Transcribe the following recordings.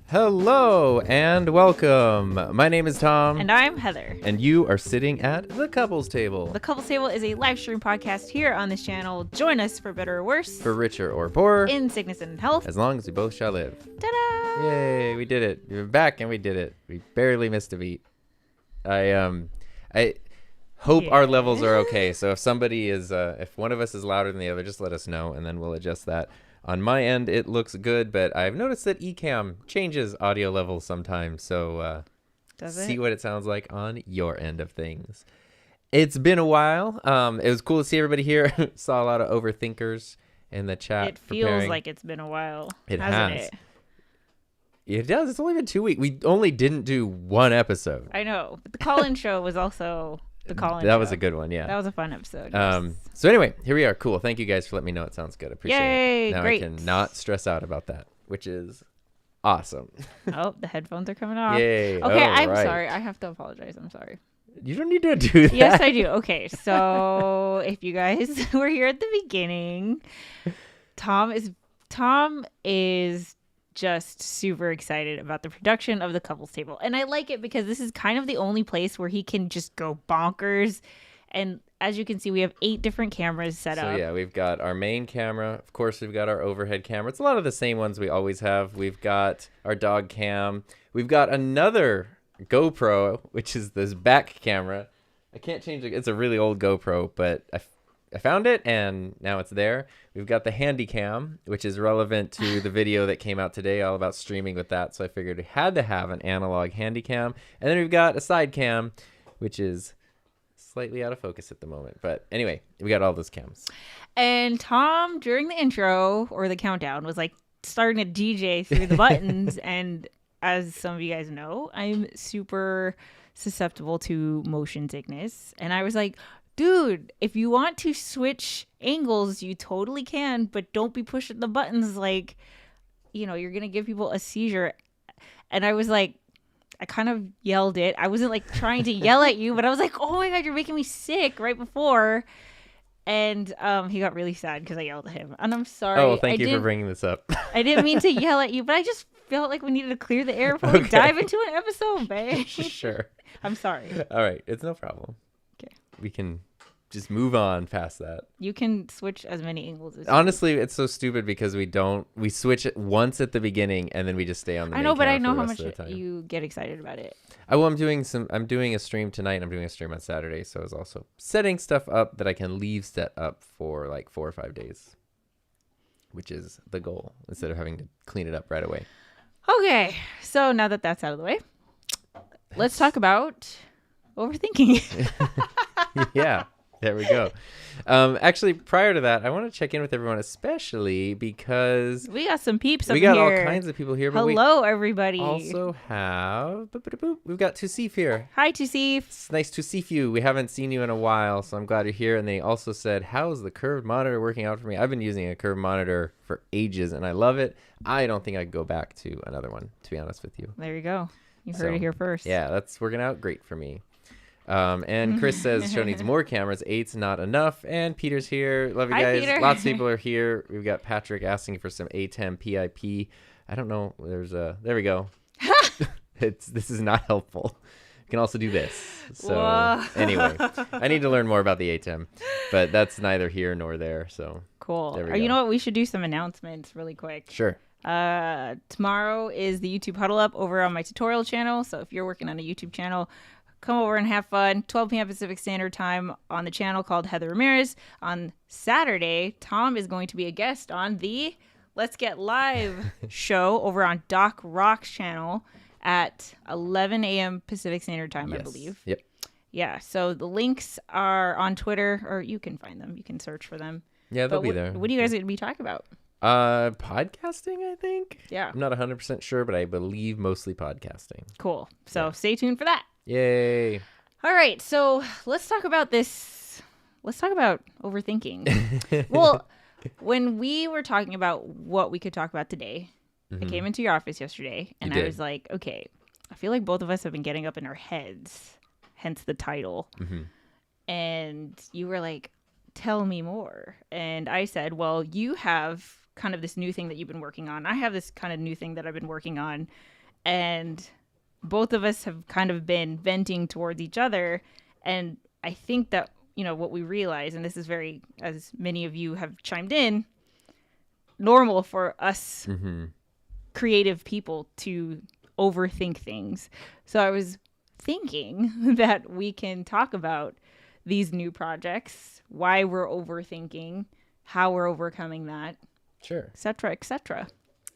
Hello and welcome. My name is Tom. And I'm Heather. And you are sitting at the Couples Table. The Couples Table is a live stream podcast here on this channel. Join us for better or worse. For richer or poorer. In sickness and health. As long as we both shall live. Ta-da! Yay, we did it. We're back and we did it. We barely missed a beat. I hope our levels are okay. So if somebody is, if one of us is louder than the other, just let us know and then we'll adjust that. On my end, it looks good, but I've noticed that Ecamm changes audio levels sometimes. So see what it sounds like on your end of things. It's been a while. It was cool to see everybody here. Saw a lot of overthinkers in the chat. It feels like it's been a while. It has. It does. It's only been 2 weeks. We only didn't do one episode. I know. But the call-in show was also the call-in show. That was a good one, yeah. That was a fun episode. Yes. So anyway, here we are. Cool. Thank you guys for letting me know it sounds good. Appreciate Yay, it. Now great. I can not stress out about that, which is awesome. Oh, the headphones are coming off. Yay. Okay, I'm right. sorry. I have to apapologize. I'm sorry. You don't need to do that. Yes, I do. Okay, so if you guys were here at the beginning, Tom is just super excited about the production of the Couples Table. And I like it because this is kind of the only place where he can just go bonkers. And as you can see, we have 8 different cameras set up. So yeah, we've got our main camera. Of course, we've got our overhead camera. It's a lot of the same ones we always have. We've got our dog cam. We've got another GoPro, which is this back camera. I can't change it. It's a really old GoPro, but I found it and now it's there. We've got the handy cam, which is relevant to the video that came out today, all about streaming with that. So I figured we had to have an analog handy cam. And then we've got a side cam, which is slightly out of focus at the moment. But anyway, we got all those cams. And Tom, during the intro or the countdown, was like starting to DJ through the buttons. And as some of you guys know, I'm super susceptible to motion sickness. And I was like, dude, if you want to switch angles, you totally can, but don't be pushing the buttons like, you're going to give people a seizure. And I was like, I kind of yelled it. I wasn't like trying to yell at you, but I was like, oh my God, you're making me sick right before. And he got really sad because I yelled at him. And I'm sorry. Oh, thank you for bringing this up. I didn't mean to yell at you, but I just felt like we needed to clear the air before we dive into an episode, babe. Sure. I'm sorry. All right. It's no problem. Okay. We can just move on past that. You can switch as many angles as honestly, it's so stupid because we switch it once at the beginning and then we just stay on the main but I know camera how for the much rest of the time. you get excited about it. I'm doing a stream tonight and I'm doing a stream on Saturday, so I was also setting stuff up that I can leave set up for like 4 or 5 days, which is the goal, instead of having to clean it up right away. Okay, so now that that's out of the way, let's talk about overthinking. Yeah. There we go. Actually, prior to that, I want to check in with everyone, especially because we got some peeps. We got all kinds of people here. But hello, everybody. Also have we've got Tusif here. Hi, Tusif. It's nice to see you. We haven't seen you in a while, so I'm glad you're here. And they also said, "How's the curved monitor working out for me?" I've been using a curved monitor for ages, and I love it. I don't think I'd go back to another one, to be honest with you. There you go. You heard it here first. Yeah, that's working out great for me. And Chris says show needs more cameras. 8's not enough. And Peter's here. Love you guys. Peter. Lots of people are here. We've got Patrick asking for some A10 PIP. I don't know. There we go. This is not helpful. You can also do this. So anyway, I need to learn more about the A10, but that's neither here nor there. So cool. You know what? We should do some announcements really quick. Sure. Tomorrow is the YouTube Huddle Up over on my tutorial channel. So if you're working on a YouTube channel, come over and have fun. 12 p.m. Pacific Standard Time on the channel called Heather Ramirez. On Saturday, Tom is going to be a guest on the Let's Get Live show over on Doc Rock's channel at 11 a.m. Pacific Standard Time, yes. I believe. Yep. Yeah, so the links are on Twitter, or you can find them. You can search for them. Yeah, they'll be there. What are you guys going to be talking about? Podcasting, I think. Yeah. I'm not 100% sure, but I believe mostly podcasting. Cool. So stay tuned for that. Yay. All right. So let's talk about this. Let's talk about overthinking. Well, when we were talking about what we could talk about today, I came into your office yesterday and I was like, okay, I feel like both of us have been getting up in our heads hence the title. Mm-hmm. And you were like, tell me more. And I said, well, you have kind of this new thing that you've been working on. I have this kind of new thing that I've been working on. And both of us have kind of been venting towards each other. And I think that, what we realize, and this is very, as many of you have chimed in, normal for us creative people to overthink things. So I was thinking that we can talk about these new projects, why we're overthinking, how we're overcoming that, sure, et cetera, et cetera.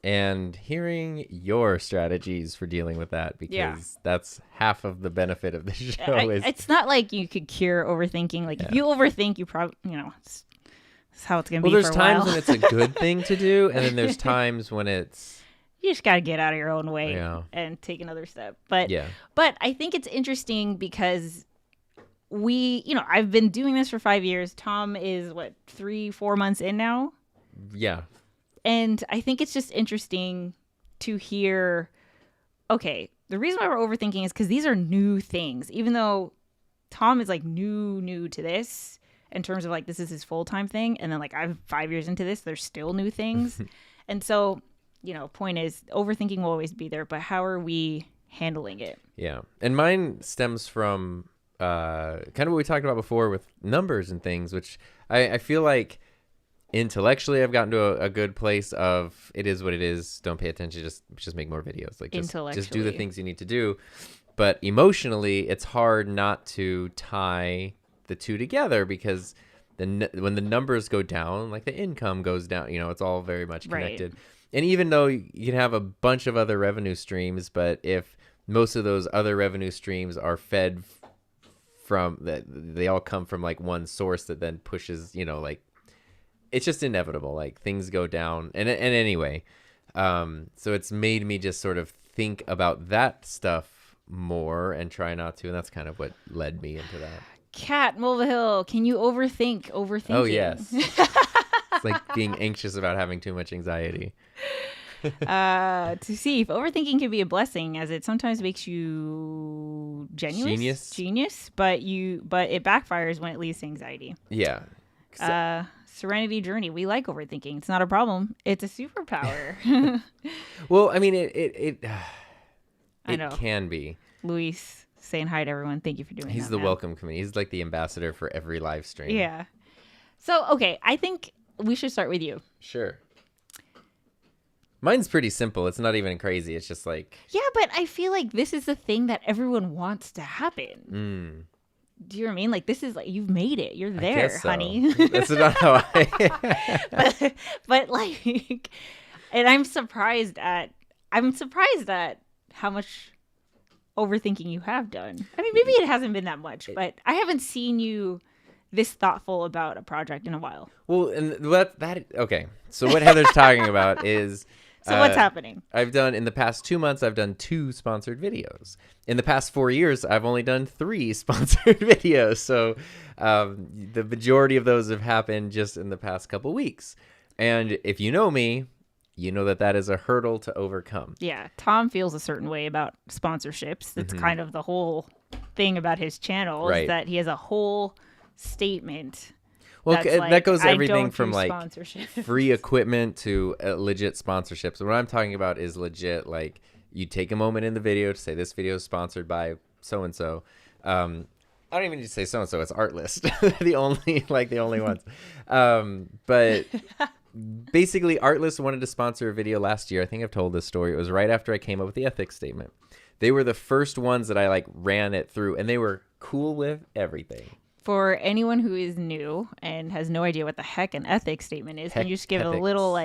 And hearing your strategies for dealing with that, because that's half of the benefit of the show. It's not like you could cure overthinking. Like if you overthink, you probably, it's how it's going to be for a while. Well, there's times when it's a good thing to do, and then there's times when it's... You just got to get out of your own way and take another step. But I think it's interesting because I've been doing this for 5 years. Tom is 3-4 months in now. Yeah. And I think it's just interesting to hear, okay, the reason why we're overthinking is because these are new things. Even though Tom is new to this in terms of this is his full-time thing. And then I'm 5 years into this, there's still new things. And so, point is overthinking will always be there, but how are we handling it? Yeah. And mine stems from kind of what we talked about before with numbers and things, which I feel like intellectually I've gotten to a good place of it is what it is. Don't pay attention. Just make more videos. Just do the things you need to do. But emotionally, it's hard not to tie the two together because when the numbers go down, the income goes down, it's all very much connected. Right. And even though you can have a bunch of other revenue streams, but if most of those other revenue streams are fed from that, they all come from one source that then pushes, it's just inevitable. Things go down. And anyway, so it's made me just sort of think about that stuff more and try not to. And that's kind of what led me into that. Kat Mulvihill, can you overthinking? Oh, yes. It's like being anxious about having too much anxiety. To see if overthinking can be a blessing, as it sometimes makes you genius, but it backfires when it leads to anxiety. Yeah. Serenity Journey. We like overthinking. It's not a problem. It's a superpower. Well, I mean, it can be. Luis saying hi to everyone. Thank you for doing that. He's the welcome committee. He's like the ambassador for every live stream. Yeah. So, okay. I think we should start with you. Sure. Mine's pretty simple. It's not even crazy. It's just Yeah, but I feel like this is the thing that everyone wants to happen. Do you know what I mean? This is you've made it. You're there, honey. That's not how I... but and I'm surprised at how much overthinking you have done. I mean, maybe it hasn't been that much, but I haven't seen you this thoughtful about a project in a while. Well, and okay. So what Heather's talking about is... So what's happening? In the past 2 months, I've done 2 sponsored videos. In the past 4 years, I've only done 3 sponsored videos. So the majority of those have happened just in the past couple weeks. And if you know me, you know that is a hurdle to overcome. Yeah. Tom feels a certain way about sponsorships. That's kind of the whole thing about his channel, is that he has a whole statement. Well, that goes everything from free equipment to legit sponsorships. So what I'm talking about is legit, you take a moment in the video to say this video is sponsored by so-and-so. I don't even need to say so-and-so. It's Artlist. the only ones. But basically, Artlist wanted to sponsor a video last year. I think I've told this story. It was right after I came up with the ethics statement. They were the first ones that I ran it through, and they were cool with everything. For anyone who is new and has no idea what the heck an ethics statement is, can you just give a little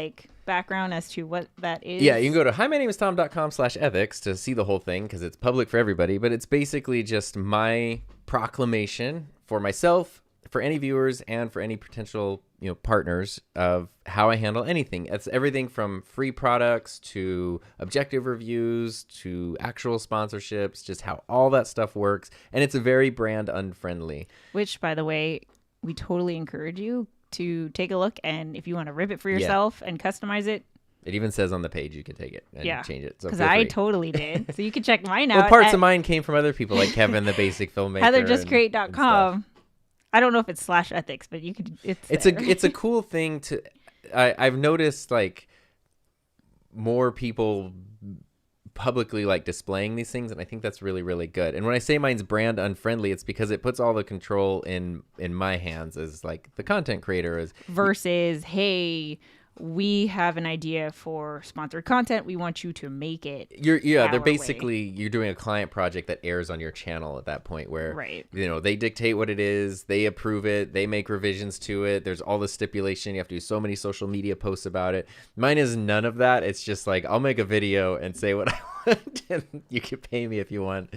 background as to what that is? Yeah, you can go to himynameistom.com/ethics to see the whole thing because it's public for everybody. But it's basically just my proclamation for myself, for any viewers, and for any potential partners of how I handle anything. It's everything from free products to objective reviews to actual sponsorships, just how all that stuff works. And it's very brand unfriendly. Which, by the way, we totally encourage you to take a look. And if you want to rip it for yourself and customize it, It even says on the page you can take it and change it. So because feel I free. totally did. So you can check mine out. Well, parts of mine came from other people like Kevin, the basic filmmaker. HeatherJustCreate.com. I don't know if it's /ethics, but you could. It's a cool thing to. I've noticed like more people publicly like displaying these things, and I think that's really, really good. And when I say mine's brand unfriendly, it's because it puts all the control in my hands as like the content creator is versus, hey, we have an idea for sponsored content. We want you to make it. They're basically you're doing a client project that airs on your channel at that point where they dictate what it is, they approve it, they make revisions to it. There's all the stipulation. You have to do so many social media posts about it. Mine is none of that. It's just like I'll make a video and say what I want, and you can pay me if you want.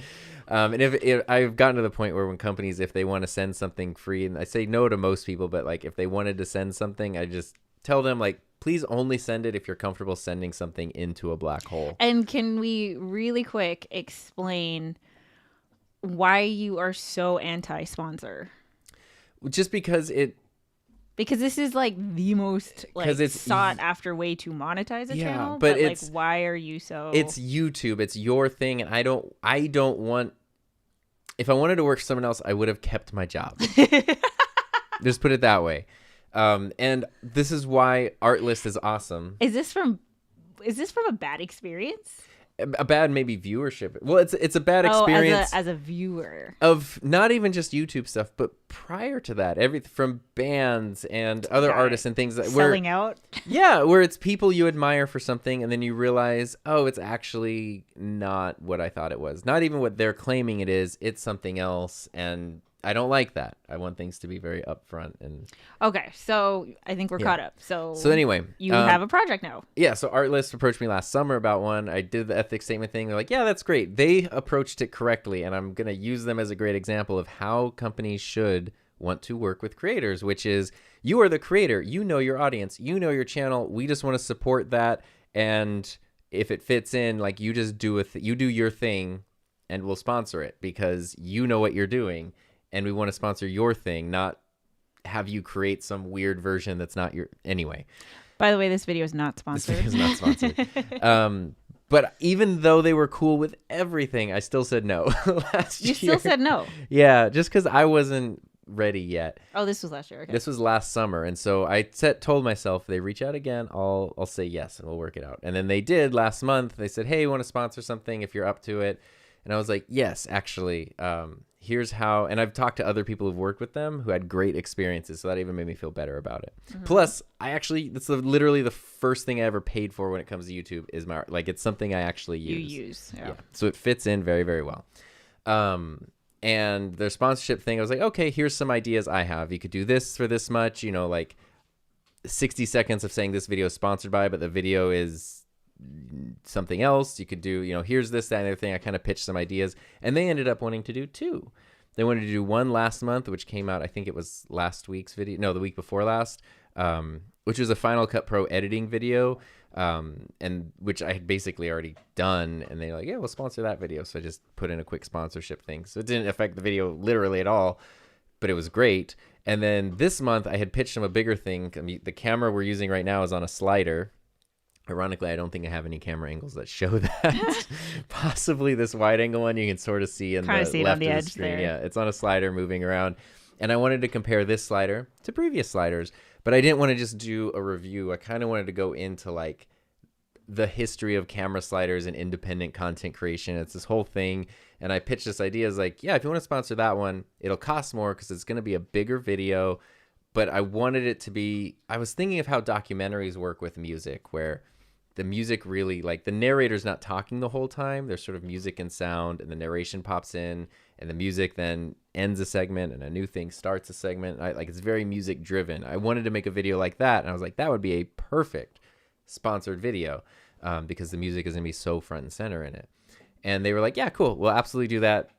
And if I've gotten to the point where when companies, if they want to send something free, and I say no to most people, but like if they wanted to send something, I just tell them like, please only send it if you're comfortable sending something into a black hole. And can we really quick explain why you are so anti-sponsor? Just because this is like the most sought after way to monetize a channel. But like, why are you so? It's YouTube. It's your thing, and I don't want. If I wanted to work for someone else, I would have kept my job. Just put it that way. And this is why Artlist is awesome. Is this from a bad experience? A bad maybe viewership. Well, it's a bad experience as a viewer of not even just YouTube stuff, but prior to that, everything from bands and other artists and things that selling out. Yeah, where it's people you admire for something, and then you realize, oh, it's actually not what I thought it was. Not even what they're claiming it is. It's something else, and I don't like that. I want things to be very upfront and. Okay, so I think we're caught up. So anyway, you have a project now. Yeah, so Artlist approached me last summer about one. I did the ethics statement thing. They're like, yeah, that's great. They approached it correctly, and I'm gonna use them as a great example of how companies should want to work with creators, which is you are the creator. You know your audience. You know your channel. We just want to support that, and if it fits in, like you just do you do your thing, and we'll sponsor it because you know what you're doing. And we want to sponsor your thing, not have you create some weird version that's not your... Anyway. By the way, this video is not sponsored. This video is not sponsored. But even though they were cool with everything, I still said no last year. You still said no? Yeah, just because I wasn't ready yet. Oh, this was last year. Okay. This was last summer. And so I told myself, if they reach out again, I'll say yes, and we'll work it out. And then they did last month. They said, hey, you want to sponsor something if you're up to it? And I was like, yes, actually. Here's how, and I've talked to other people who've worked with them who had great experiences, so that even made me feel better about it. Mm-hmm. Plus, that's literally the first thing I ever paid for when it comes to YouTube is my art. Like, it's something I actually use. Yeah. So it fits in very, very well. And their sponsorship thing, I was like, okay, here's some ideas I have. You could do this for this much, like 60 seconds of saying this video is sponsored by, but the video is something else. You could do, here's this, that, and other thing. I kind of pitched some ideas, and they ended up wanting to do two. They wanted to do one last month, which came out, I think it was last week's video. No, the week before last, which was a Final Cut Pro editing video, and which I had basically already done. And they're like, yeah, we'll sponsor that video. So I just put in a quick sponsorship thing. So it didn't affect the video literally at all, but it was great. And then this month I had pitched them a bigger thing. I mean, the camera we're using right now is on a slider. Ironically, I don't think I have any camera angles that show that. Possibly this wide angle one you can sort of see in the left on the of edge the screen. there. Yeah, it's on a slider moving around. And I wanted to compare this slider to previous sliders, but I didn't want to just do a review. I kind of wanted to go into like the history of camera sliders and independent content creation. It's this whole thing. And I pitched this idea as like, yeah, if you want to sponsor that one, it'll cost more because it's going to be a bigger video. But I wanted it to be, I was thinking of how documentaries work with music, where the music really, like the narrator's not talking the whole time. There's sort of music and sound, and the narration pops in, and the music then ends a segment, and a new thing starts a segment. It's very music driven. I wanted to make a video like that, and I was like, that would be a perfect sponsored video because the music is going to be so front and center in it. And they were like, yeah, cool. We'll absolutely do that.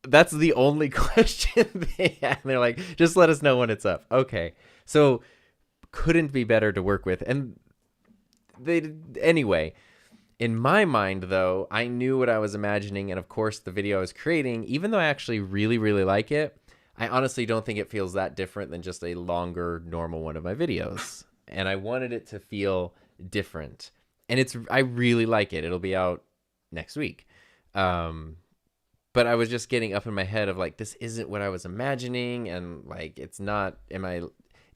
That's the only question they had. And they're like, just let us know when it's up. Okay. So couldn't be better to work with. And anyway, in my mind, though, I knew what I was imagining. And of course, the video I was creating, even though I actually really, really like it, I honestly don't think it feels that different than just a longer, normal one of my videos. And I wanted it to feel different. And I really like it. It'll be out next week. But I was just getting up in my head of like, this isn't what I was imagining. And like, it's not, am I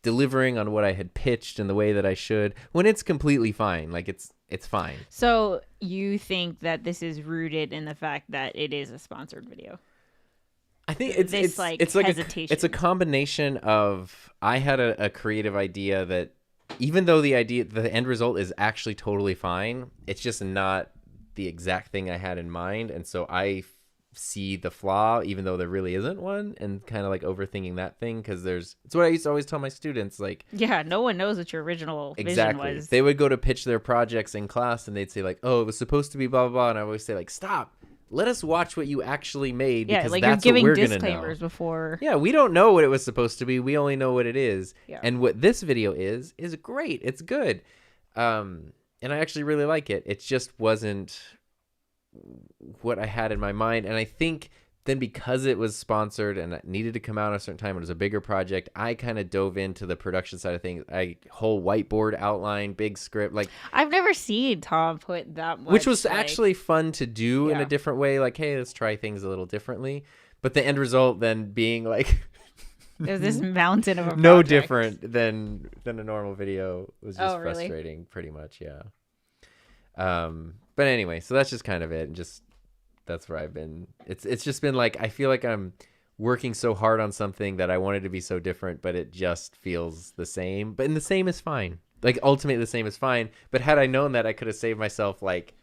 delivering on what I had pitched in the way that I should, when it's completely fine. Like it's fine. So you think that this is rooted in the fact that it is a sponsored video? I think it's hesitation. It's a combination of, I had a creative idea that even though the end result is actually totally fine, it's just not the exact thing I had in mind. And so I see the flaw, even though there really isn't one, and kind of like overthinking that thing, because it's what I used to always tell my students, like, yeah, no one knows what your original vision was. They would go to pitch their projects in class and they'd say like, oh, it was supposed to be blah blah blah, and I always say like, stop, let us watch what you actually made, because like that's you're giving what we're disclaimers gonna know. Before. Yeah, we don't know what it was supposed to be, we only know what it is. Yeah. And what this video is great, it's good, and I actually really like it. It just wasn't what I had in my mind. And I think then, because it was sponsored and it needed to come out at a certain time, it was a bigger project, I kind of dove into the production side of things. Whole whiteboard outline, big script. Like, I've never seen Tom put that much, which was actually fun to do in a different way. Like, hey, let's try things a little differently. But the end result then being like it was this mountain of a no project. different than a normal video. It was just really? frustrating, pretty much. Yeah. But anyway, so that's just kind of it. And just, that's where I've been. It's just been like, I feel like I'm working so hard on something that I wanted to be so different, but it just feels the same. But the same is fine. Like, ultimately the same is fine. But had I known that, I could have saved myself like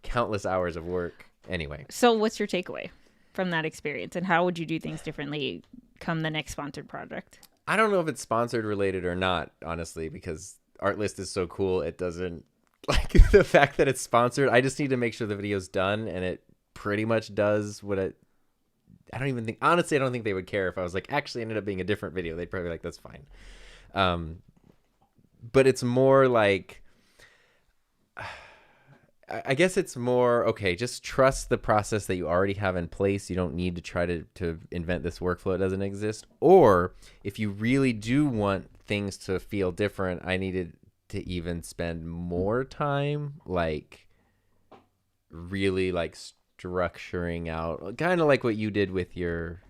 countless hours of work. Anyway. So what's your takeaway from that experience, and how would you do things differently come the next sponsored project? I don't know if it's sponsored related or not, honestly, because Artlist is so cool. It doesn't, like, the fact that it's sponsored, I just need to make sure the video's done, and it pretty much does what it, I don't even think, honestly, I don't think they would care if I was like, actually ended up being a different video. They'd probably be like, that's fine. But it's more like, I guess it's more, okay, just trust the process that you already have in place. You don't need to try to invent this workflow that doesn't exist. Or if you really do want things to feel different, I needed to even spend more time, like, really like structuring out, kind of like what you did with your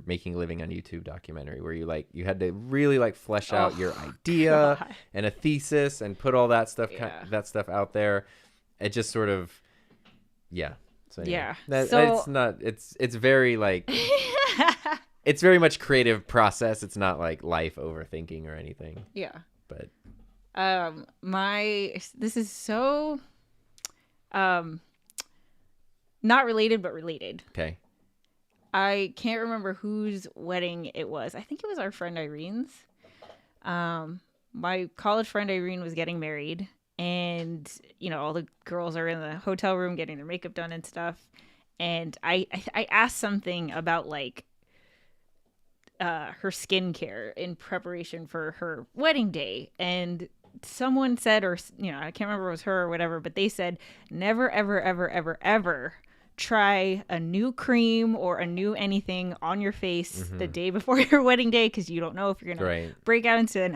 Making a Living on YouTube documentary, where you had to really like flesh out your idea and a thesis and put all that stuff out there. It just sort of, so anyway, it's very like it's very much creative process. It's not like life overthinking or anything. But this is so not related, but related. Okay. I can't remember whose wedding it was. I think it was our friend Irene's. My college friend Irene was getting married, and all the girls are in the hotel room getting their makeup done and stuff. And I asked something about like her skincare in preparation for her wedding day, and someone said, or I can't remember if it was her or whatever, but they said, never ever ever ever ever try a new cream or a new anything on your face the day before your wedding day, because you don't know if you're gonna break out into an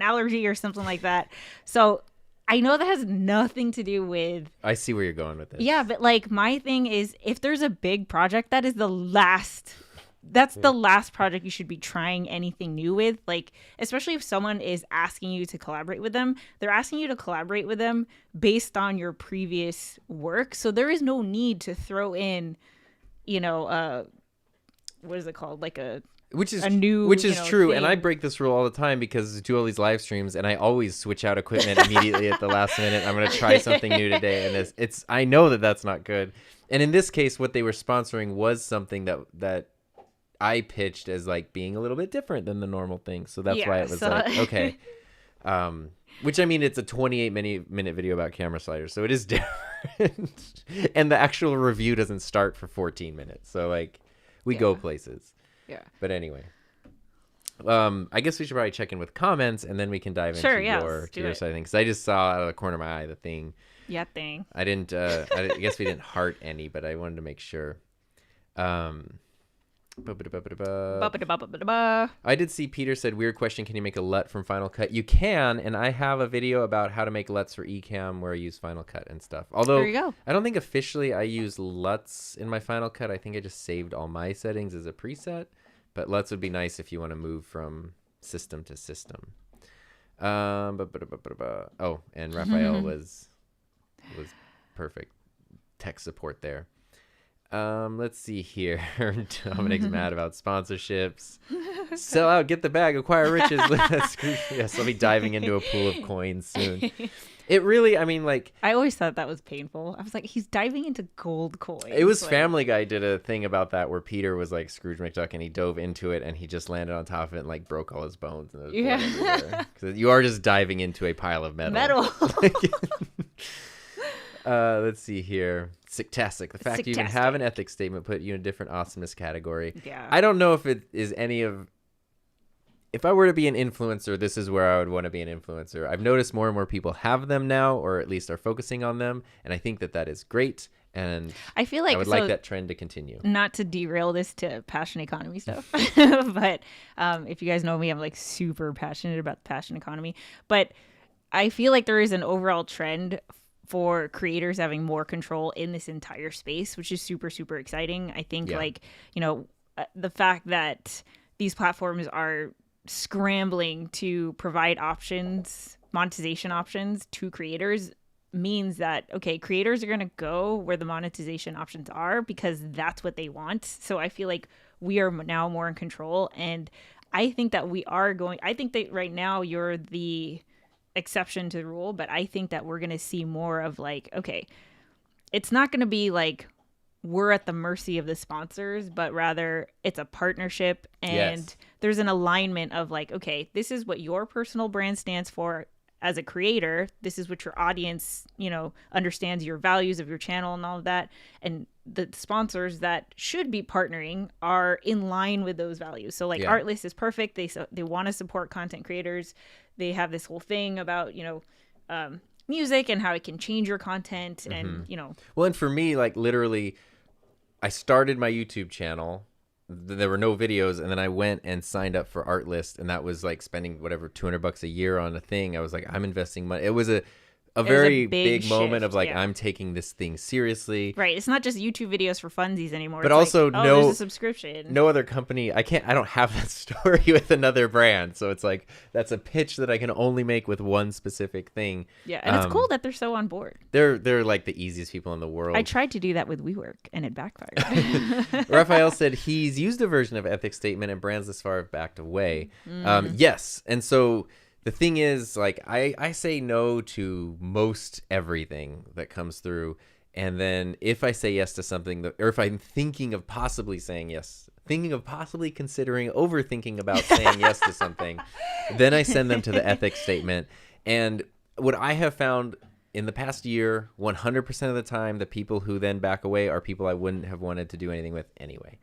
allergy or something like that. So I know that has nothing to do with, I see where you're going with this. Yeah, but like my thing is, if there's a big project, that is the last project you should be trying anything new with. Like, especially if someone is asking you to collaborate with them, they're asking you to collaborate with them based on your previous work. So there is no need to throw in, what is it called? Like which is true. thing. And I break this rule all the time, because I do all these live streams and I always switch out equipment immediately at the last minute. I'm going to try something new today. And I know that that's not good. And in this case, what they were sponsoring was something that I pitched as like being a little bit different than the normal thing. So that's why it was like, okay. Which, I mean, it's a 28-minute video about camera sliders, so it is different. And the actual review doesn't start for 14 minutes. So like we go places. Yeah. But anyway, I guess we should probably check in with comments, and then we can dive into your side of things. 'Cause I just saw out of the corner of my eye the thing. Yeah, thing. I didn't. I guess we didn't heart any, but I wanted to make sure. Ba-ba-da-ba-ba-da-ba. Ba-ba-da-ba-ba-ba-da-ba. I did see Peter said, weird question, can you make a LUT from Final Cut? You can, and I have a video about how to make LUTs for Ecamm where I use Final Cut and stuff. Although, There you go. I don't think officially I use LUTs in my Final Cut. I think I just saved all my settings as a preset. But LUTs would be nice if you want to move from system to system. Oh, and Raphael was perfect. Tech support there. Let's see here. Dominic's mad about sponsorships. Sell out, get the bag, acquire riches. Yes, I'll be diving into a pool of coins soon. It really, I mean, like, I always thought that was painful. I was like, he's diving into gold coins. it was like, Family Guy did a thing about that where Peter was like Scrooge McDuck and he dove into it and he just landed on top of it and like broke all his bones. And there was blood everywhere. 'Cause you are just diving into a pile of metal. Let's see here. Sicktastic. The fact you even have an ethics statement put you in a different awesomeness category. Yeah. I don't know if it is any of... If I were to be an influencer, this is where I would want to be an influencer. I've noticed more and more people have them now, or at least are focusing on them. And I think that that is great. And I feel like I would like that trend to continue. Not to derail this to passion economy stuff, but if you guys know me, I'm like super passionate about the passion economy. But I feel like there is an overall trend for creators having more control in this entire space, which is super, super exciting. I think like, you know, the fact that these platforms are scrambling to provide options, monetization options to creators means that, okay, creators are going to go where the monetization options are because that's what they want. So I feel like we are now more in control. And I think that I think that right now you're the exception to the rule, but I think that we're going to see more of like, okay, it's not going to be like we're at the mercy of the sponsors, but rather it's a partnership and there's an alignment of like, okay, this is what your personal brand stands for as a creator. This is what your audience, you know, understands your values of your channel and all of that. And the sponsors that should be partnering are in line with those values. So like Artlist is perfect. They want to support content creators. They have this whole thing about, you know, music and how it can change your content and, you know. Well, and for me, like literally, I started my YouTube channel. There were no videos, and then I went and signed up for Artlist, and that was like spending whatever $200 a year on a thing. I was like, I'm investing money. It was a very big moment of like, I'm taking this thing seriously. Right. It's not just YouTube videos for funsies anymore. But it's also like, there's a subscription. No other company. I don't have that story with another brand. So it's like, that's a pitch that I can only make with one specific thing. Yeah. And it's cool that they're so on board. They're like the easiest people in the world. I tried to do that with WeWork and it backfired. Raphael said he's used a version of ethics statement and brands this far have backed away. Yes. And so the thing is, like, I say no to most everything that comes through. And then if I say yes to something, or if I'm thinking of possibly saying yes, thinking of possibly considering overthinking about saying yes to something, then I send them to the ethics statement. And what I have found in the past year, 100% of the time, the people who then back away are people I wouldn't have wanted to do anything with anyway.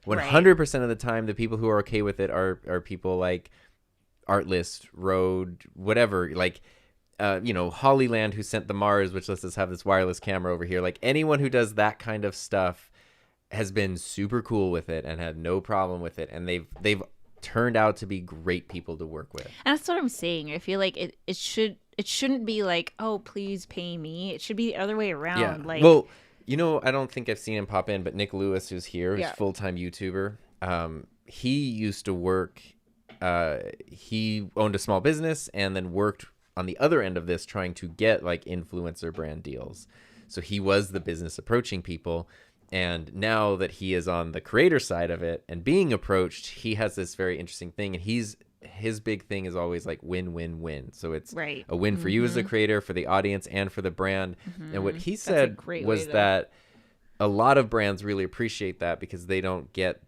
100% of the time, the people who are okay with it are people like Artlist, Rode, whatever, like, you know, Hollyland, who sent the Mars, which lets us have this wireless camera over here. Like, anyone who does that kind of stuff has been super cool with it and had no problem with it. And they've turned out to be great people to work with. And that's what I'm saying. I feel like it shouldn't be like, oh, please pay me. It should be the other way around. Yeah. Like, well, you know, I don't think I've seen him pop in, but Nick Lewis, who's here, who's full-time YouTuber, he used to work... he owned a small business and then worked on the other end of this trying to get like influencer brand deals. So he was the business approaching people. And now that he is on the creator side of it and being approached, he has this very interesting thing. And his big thing is always like win, win, win. So it's a win for you as a creator, for the audience, and for the brand. And what he said was that a lot of brands really appreciate that because they don't get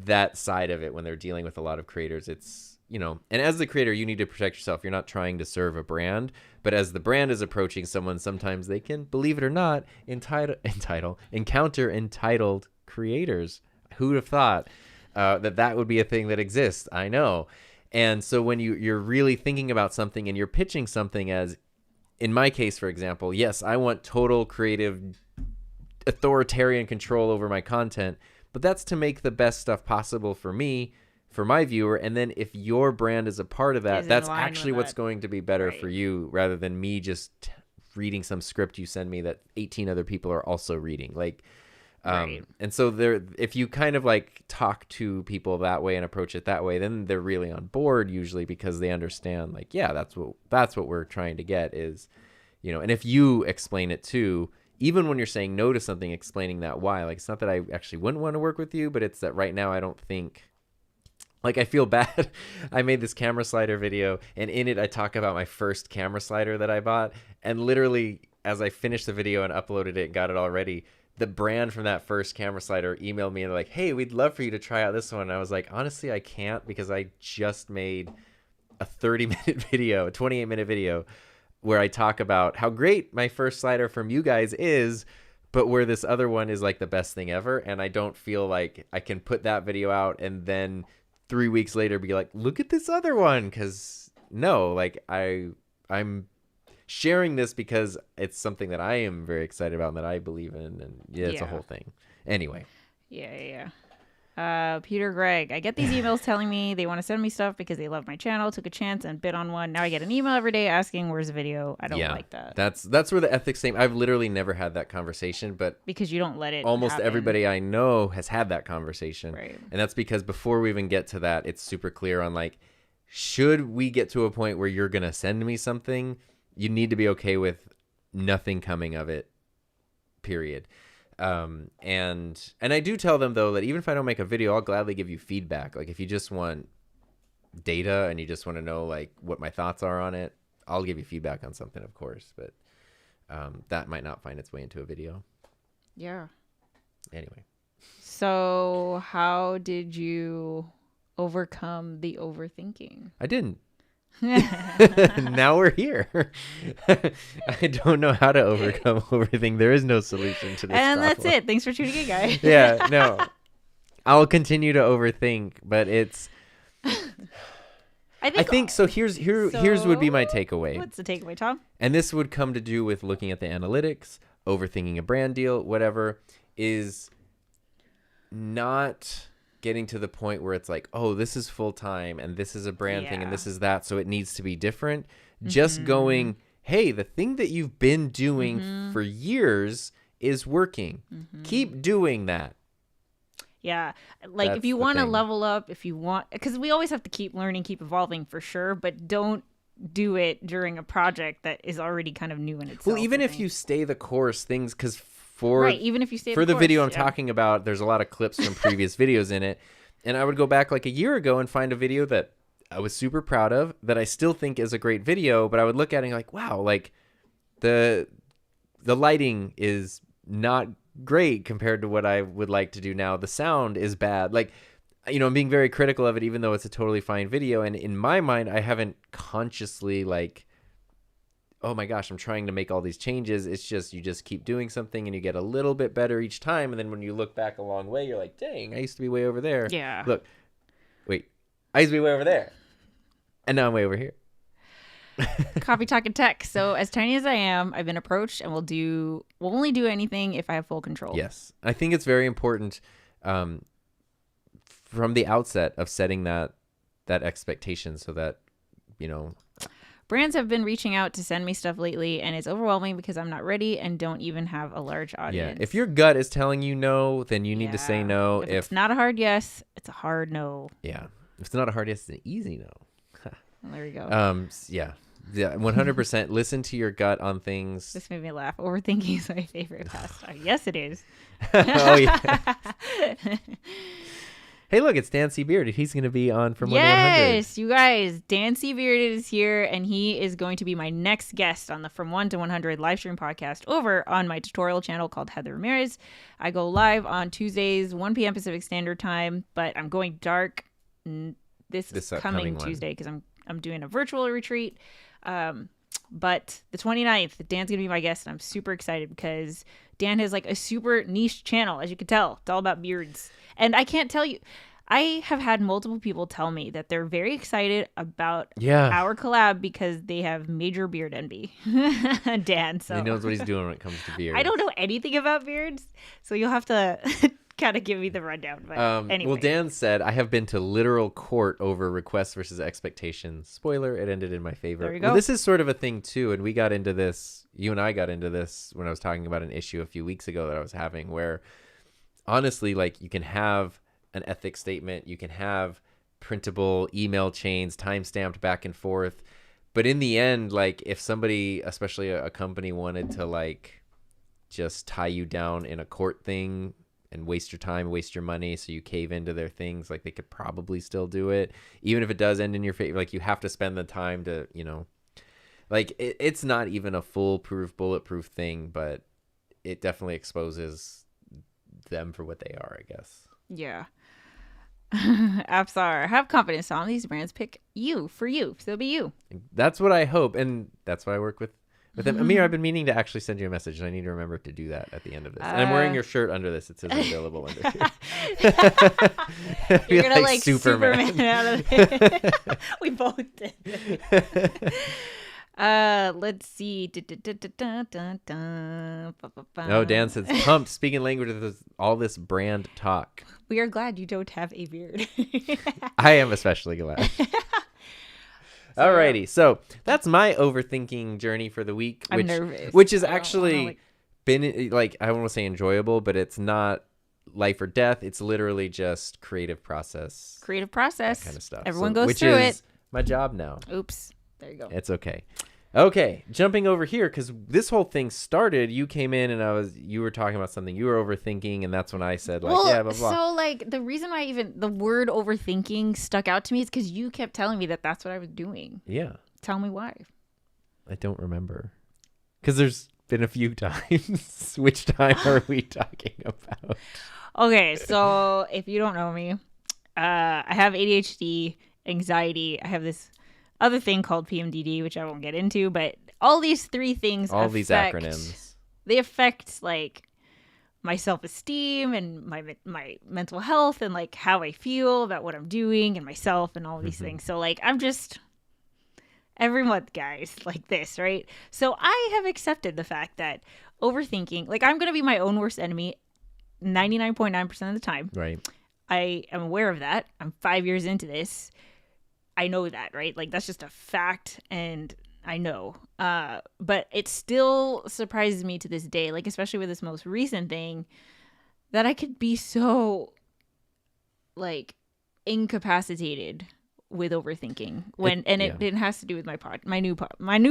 that side of it when they're dealing with a lot of creators. It's, you know, and as the creator, you need to protect yourself. You're not trying to serve a brand, but as the brand is approaching someone, sometimes they can, believe it or not, encounter entitled creators. Who'd have thought that would be a thing that exists? I know. And so when you're really thinking about something and you're pitching something as, in my case, for example, yes, I want total creative authoritarian control over my content, but that's to make the best stuff possible for me, for my viewer. And then if your brand is a part of that, that's actually what's going to be better for you, rather than me just reading some script you send me that 18 other people are also reading. Like, and so if you kind of like talk to people that way and approach it that way, then they're really on board usually, because they understand like, yeah, that's what we're trying to get is, you know. And if you explain it too, even when you're saying no to something, explaining that why, like, it's not that I actually wouldn't want to work with you, but it's that right now I don't think, like, I feel bad. I made this camera slider video, and in it I talk about my first camera slider that I bought, and literally as I finished the video and uploaded it and got it all ready, the brand from that first camera slider emailed me and they're like, hey, we'd love for you to try out this one. And I was like, honestly, I can't, because I just made a 30-minute video, a 28-minute video where I talk about how great my first slider from you guys is, but where this other one is like the best thing ever. And I don't feel like I can put that video out and then 3 weeks later be like, look at this other one. Because no, like I'm sharing this because it's something that I am very excited about and that I believe in, and it's a whole thing. Anyway. Peter Gregg, I get these emails telling me they want to send me stuff because they love my channel, took a chance and bid on one. Now I get an email every day asking where's the video. I don't like that. That's where the ethics thing. I've literally never had that conversation, but because you don't let it almost happen. Everybody I know has had that conversation. Right. And that's because before we even get to that, it's super clear on like, should we get to a point where you're going to send me something, you need to be okay with nothing coming of it, period. And I do tell them though that even if I don't make a video, I'll gladly give you feedback. Like if you just want data and you just want to know like what my thoughts are on it, I'll give you feedback on something, of course, but that might not find its way into a video. Yeah. Anyway. So how did you overcome the overthinking? I didn't. Now we're here. I don't know how to overcome everything. There is no solution to this and problem. That's it. Thanks for tuning in, guys. Yeah, no. I'll continue to overthink, but it's I think so. Here's would be my takeaway. What's the takeaway, Tom? And this would come to do with looking at the analytics, overthinking a brand deal, whatever, is not getting to the point where it's like, oh, this is full time and this is a brand thing and this is that, so it needs to be different. Just going, hey, the thing that you've been doing for years is working. Keep doing that. Yeah. Like if you want to level up, if you want, because we always have to keep learning, keep evolving for sure, but don't do it during a project that is already kind of new in itself. Well, even if you stay the course, things, because even if you stay for the video I'm talking about, there's a lot of clips from previous videos in it, and I would go back like a year ago and find a video that I was super proud of, that I still think is a great video, but I would look at it and like, wow, like the lighting is not great compared to what I would like to do now. The sound is bad. Like, you know, I'm being very critical of it, even though it's a totally fine video. And in my mind, I haven't consciously like, oh my gosh, I'm trying to make all these changes. It's just, you just keep doing something and you get a little bit better each time. And then when you look back a long way, you're like, dang, I used to be way over there. Yeah. Look, wait, I used to be way over there. And now I'm way over here. Coffee Talk and Tech. So as tiny as I am, I've been approached and we'll only do anything if I have full control. Yes. I think it's very important from the outset of setting that expectation so that, you know. Brands have been reaching out to send me stuff lately, and it's overwhelming because I'm not ready and don't even have a large audience. Yeah. If your gut is telling you no, then you need to say no. If it's not a hard yes, it's a hard no. Yeah. If it's not a hard yes, it's an easy no. Well, there we go. Yeah. Yeah, 100% listen to your gut on things. This made me laugh. Overthinking is my favorite pastime. Yes, it is. Oh, yeah. Hey, look, it's Dan C. Bearded. He's going to be on From 1 to 100. Yes, you guys. Dan C. Bearded is here, and he is going to be my next guest on the From 1 to 100 live stream podcast over on my tutorial channel called Heather Ramirez. I go live on Tuesdays, 1 p.m. Pacific Standard Time, but I'm going dark this coming Tuesday because I'm doing a virtual retreat. But the 29th, Dan's going to be my guest, and I'm super excited because Dan has like a super niche channel, as you can tell. It's all about beards. And I can't tell you, I have had multiple people tell me that they're very excited about our collab because they have major beard envy. Dan, so he knows what he's doing when it comes to beards. I don't know anything about beards, so you'll have to Gotta give me the rundown. But anyway. Well, Dan said, I have been to literal court over requests versus expectations. Spoiler, it ended in my favor. There you go. Well, this is sort of a thing, too. And we got into this. You and I got into this when I was talking about an issue a few weeks ago that I was having where, honestly, like, you can have an ethics statement. You can have printable email chains, time-stamped back and forth. But in the end, like, if somebody, especially a company, wanted to, like, just tie you down in a court thing and waste your time, waste your money, so you cave into their things, like, they could probably still do it. Even if it does end in your favor, like, you have to spend the time to, you know, like, it's not even a foolproof, bulletproof thing, but it definitely exposes them for what they are, I guess. Yeah. Apps have confidence on these brands pick you for you, so be you. That's what I hope, and that's why I work with them. Amir, I've been meaning to actually send you a message, and I need to remember to do that at the end of this. And I'm wearing your shirt under this. It says available under here. You're gonna like Superman out of it. We both did. Let's see. Oh, Dan says pumped. Speaking languages, all this brand talk. We are glad you don't have a beard. I am especially glad. Alrighty, so that's my overthinking journey for the week. I'm nervous. Which is actually been, like, I don't want to say enjoyable, but it's not life or death. It's literally just creative process. Creative process. That kind of stuff. Everyone goes through it. Which is my job now. Oops. There you go. It's okay. Okay, jumping over here, because this whole thing started, you came in and you were talking about something you were overthinking, and that's when I said, like, yeah, blah, blah. So, like, the reason why even the word overthinking stuck out to me is because you kept telling me that that's what I was doing. Yeah. Tell me why. I don't remember. Because there's been a few times. Which time are we talking about? Okay, so if you don't know me, I have ADHD, anxiety. I have this other thing called PMDD, which I won't get into, but all these three things these acronyms, they affect, like, my self-esteem and my mental health and, like, how I feel about what I'm doing and myself and all these things. So, like, I'm just every month, guys, like this, right? So I have accepted the fact that overthinking, like, I'm gonna be my own worst enemy 99.9% of the time. Right. I am aware of that. I'm 5 years into this. I know that, right? Like, that's just a fact, and I know. But it still surprises me to this day, like, especially with this most recent thing, that I could be so, like, incapacitated with overthinking it has to do with my new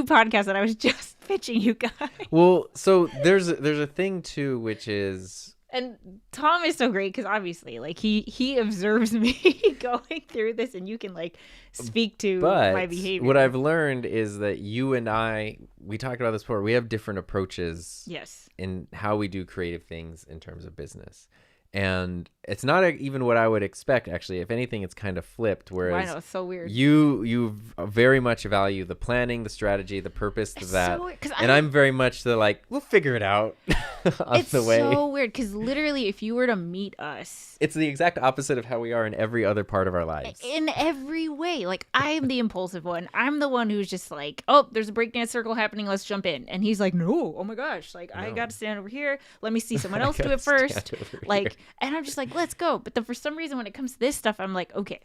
podcast that I was just pitching you guys. Well, so there's a thing too, which is. And Tom is so great because obviously, like, he observes me going through this, and you can, like, speak to my behavior. What I've learned is that you and I, we talked about this before, we have different approaches. Yes. In how we do creative things in terms of business. And it's not even what I would expect, actually. If anything, it's kind of flipped. Whereas I know, it's so weird. You very much value the planning, the strategy, the purpose of that. So weird, and I'm very much the, like, we'll figure it out on the way. It's so weird because literally if you were to meet us. It's the exact opposite of how we are in every other part of our lives. In every way. Like, I'm the impulsive one. I'm the one who's just like, oh, there's a breakdance circle happening. Let's jump in. And he's like, no, oh my gosh. Like, no. I got to stand over here. Let me see someone else do it first. Like, and I'm just like, let's go. But then for some reason, when it comes to this stuff, I'm like, okay,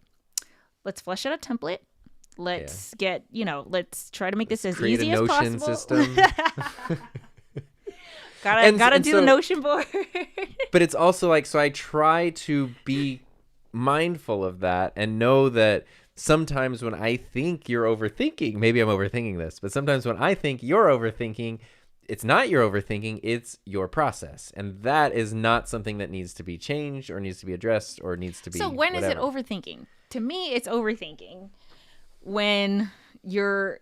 let's flesh out a template. Let's get, let's try to make this as easy as possible. System. Gotta do the Notion board. But it's also like, so I try to be mindful of that and know that sometimes when I think you're overthinking, maybe I'm overthinking this, but sometimes when I think you're overthinking, it's not your overthinking, it's your process. And that is not something that needs to be changed or needs to be addressed or needs to be. So when is it overthinking? To me, it's overthinking when you're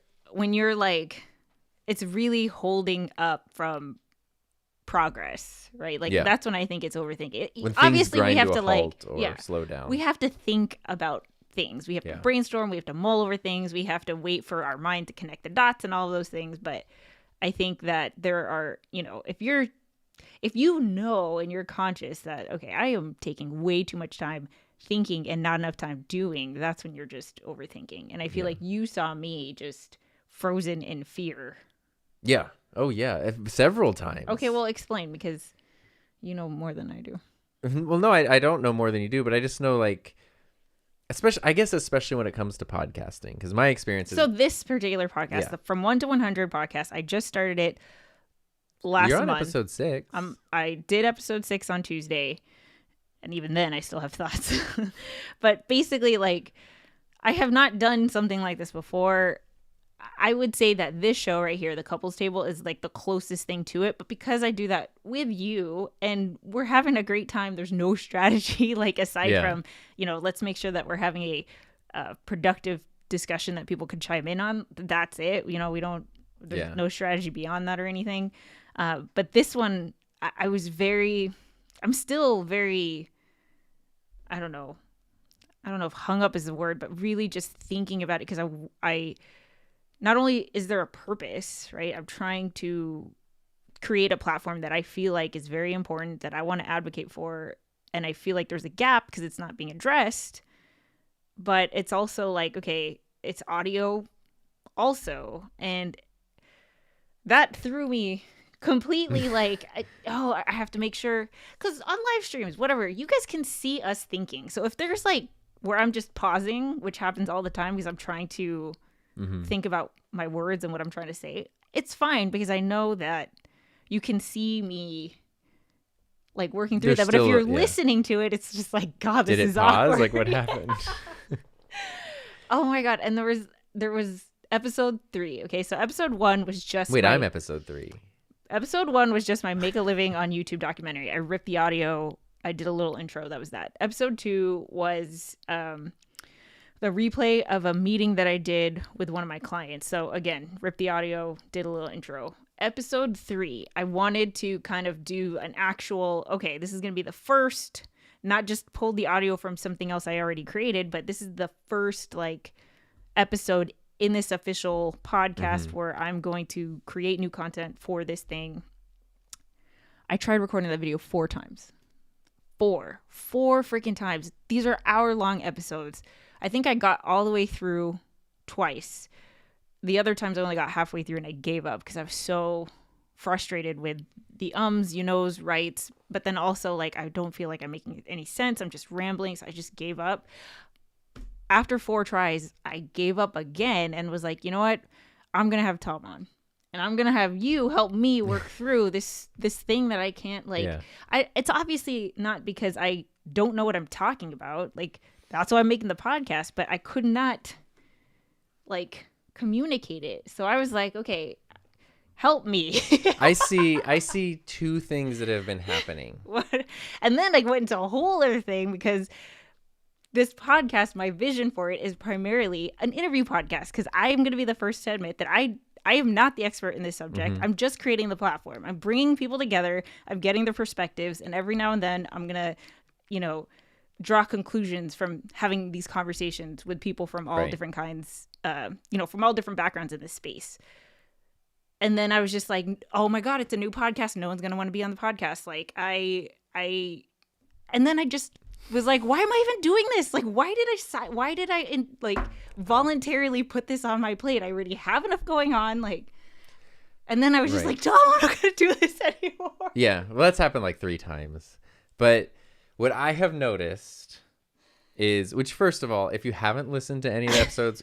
like, it's really holding up from progress, right? Like, that's when I think it's overthinking. When obviously we have to slow down. We have to think about things. We have to brainstorm. We have to mull over things. We have to wait for our mind to connect the dots and all of those things. But I think that there are, if you know and you're conscious that, okay, I am taking way too much time thinking and not enough time doing, that's when you're just overthinking. And I feel like you saw me just frozen in fear. Yeah. Oh, yeah. Several times. Okay, well, explain, because you know more than I do. Well, no, I don't know more than you do, but I just know like, especially when it comes to podcasting, because my experience is. So this particular podcast, the From 1 to 100 podcast, I just started it last month. You're on episode 6. I did episode 6 on Tuesday, and even then I still have thoughts. But basically, like, I have not done something like this before. I would say that this show right here, the Couples Table, is like the closest thing to it. But because I do that with you and we're having a great time, there's no strategy, like aside from, let's make sure that we're having a productive discussion that people can chime in on. That's it. There's no strategy beyond that or anything. But this one, I'm still very, I don't know if hung up is the word, but really just thinking about it, because I not only is there a purpose, right? I'm trying to create a platform that I feel like is very important, that I want to advocate for, and I feel like there's a gap because it's not being addressed. But it's also like, okay, it's audio also, and that threw me completely. Like, I have to make sure, because on live streams, whatever, you guys can see us thinking. So if there's like where I'm just pausing, which happens all the time because I'm trying to think about my words and what I'm trying to say, it's fine because I know that you can see me like working through that. But if you're listening to it, it's just like, God, this is awkward. Like, what happened? Oh my God. And there was episode 3. Okay, so episode 1 was just I'm episode 3. Episode 1 was just my make a living on YouTube documentary. I ripped the audio. I did a little intro. That was that. Episode 2 was the replay of a meeting that I did with one of my clients. So again, ripped the audio, did a little intro. Episode 3, I wanted to kind of do an actual, okay, this is going to be the first, not just pull the audio from something else I already created, but this is the first like episode in this official podcast where I'm going to create new content for this thing. I tried recording that video 4 times. 4 freaking times. These are hour-long episodes. I think I got all the way through twice. The other times I only got halfway through and I gave up because I was so frustrated with the rights, but then also like I don't feel like I'm making any sense. I'm just rambling, so I just gave up. After 4 tries, I gave up again and was like, you know what? I'm going to have Tom on. And I'm going to have you help me work through this thing that I can't it's obviously not because I don't know what I'm talking about. Like, that's why I'm making the podcast, but I could not like communicate it. So I was like, okay, help me. I see 2 things that have been happening. What? And then I went into a whole other thing because this podcast, my vision for it is primarily an interview podcast, because I am going to be the first to admit that I am not the expert in this subject. I'm just creating the platform. I'm bringing people together. I'm getting their perspectives. And every now and then I'm going to, draw conclusions from having these conversations with people from all different kinds, from all different backgrounds in this space. And then I was just like, oh my God, it's a new podcast. No one's going to want to be on the podcast. Like and then I just was like, why am I even doing this? Like, why did I voluntarily put this on my plate? I already have enough going on. Like, and then I was just like, no, I'm not going to do this anymore. Yeah. Well, that's happened like 3 times. But what I have noticed is, which first of all, if you haven't listened to any of the episodes,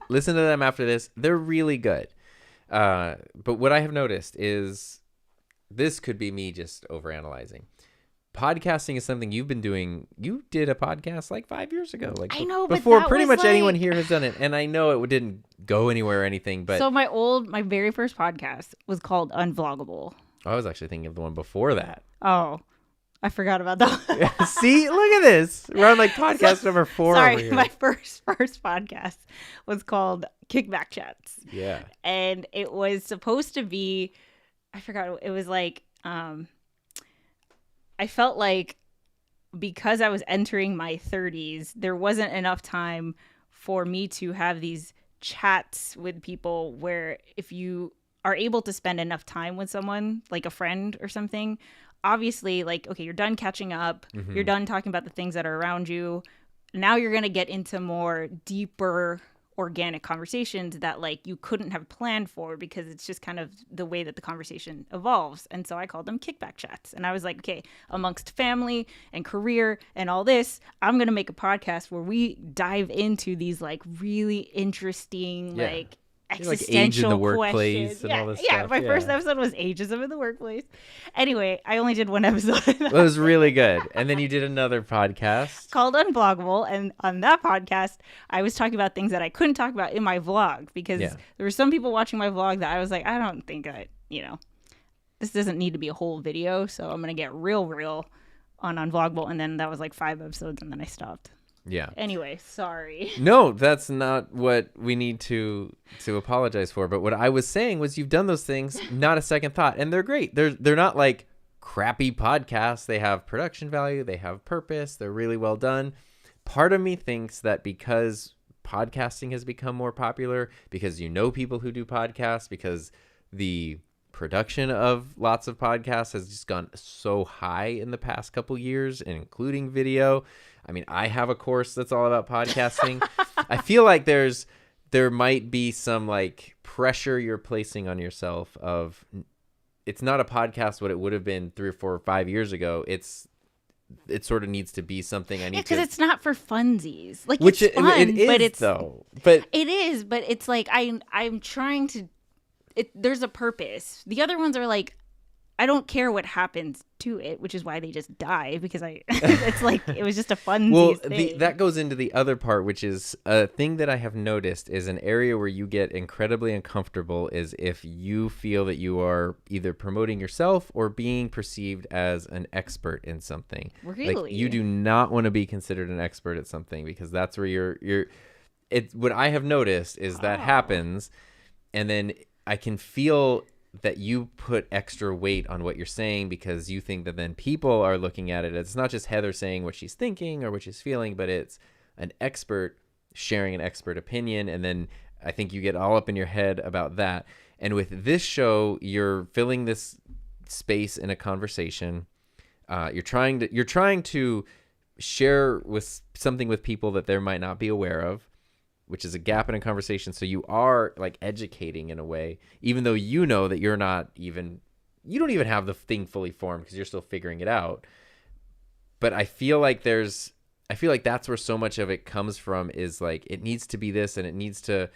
listen to them after this. They're really good. But what I have noticed is this could be me just overanalyzing. Podcasting is something you've been doing. You did a podcast like 5 years ago. Like, I know, before but pretty much anyone here has done it. And I know it didn't go anywhere or anything. But so my very first podcast was called Unvloggable. I was actually thinking of the one before that. Oh, I forgot about that. See, look at this. We're on like podcast number 4. Sorry, over here. my first podcast was called Kickback Chats. Yeah. And it was supposed to be, I forgot, it was like, I felt like because I was entering my 30s, there wasn't enough time for me to have these chats with people where if you are able to spend enough time with someone, like a friend or something, obviously, like, okay, you're done catching up. You're done talking about the things that are around you. Now you're going to get into more deeper organic conversations that like you couldn't have planned for because it's just kind of the way that the conversation evolves. And so I called them kickback chats. And I was like, okay, amongst family and career and all this, I'm going to make a podcast where we dive into these like really interesting, like existential age in the workplace questions. and Yeah, all this yeah. stuff. My first episode was ageism in the workplace. Anyway, I only did one episode. It was really good. And then you did another podcast called Unvloggable, and on that podcast I was talking about things that I couldn't talk about in my vlog because there were some people watching my vlog that I was like, I don't think this doesn't need to be a whole video, so I'm gonna get real on Unvloggable. And then that was like 5 episodes and then I stopped. Yeah. Anyway, sorry. No, that's not what we need to apologize for. But what I was saying was you've done those things, not a second thought, and they're great. They're not like crappy podcasts. They have production value. They have purpose. They're really well done. Part of me thinks that because podcasting has become more popular, because people who do podcasts, because the production of lots of podcasts has just gone so high in the past couple years, including video. I mean, I have a course that's all about podcasting. I feel like there might be some like pressure you're placing on yourself of it's not a podcast what it would have been 3 or 4 or 5 years ago. It sort of needs to be something I need because it's not for funsies. Like, which it's fun, it is, but it's though. But it is, but it's like I'm trying to. There's a purpose. The other ones are like, I don't care what happens to it, which is why they just die, because it's like it was just a fun thing. That goes into the other part, which is a thing that I have noticed is an area where you get incredibly uncomfortable is if you feel that you are either promoting yourself or being perceived as an expert in something. Really? Like, you do not want to be considered an expert at something because that's where what I have noticed is that happens, and then I can feel that you put extra weight on what you're saying because you think that then people are looking at it. It's not just Heather saying what she's thinking or what she's feeling, but it's an expert sharing an expert opinion. And then I think you get all up in your head about that. And with this show, you're filling this space in a conversation. You're trying to share with something with people that they might not be aware of, which is a gap in a conversation. So you are like educating in a way, even though you know that you don't even have the thing fully formed because you're still figuring it out. But I feel like that's where so much of it comes from is like, it needs to be this and it needs to,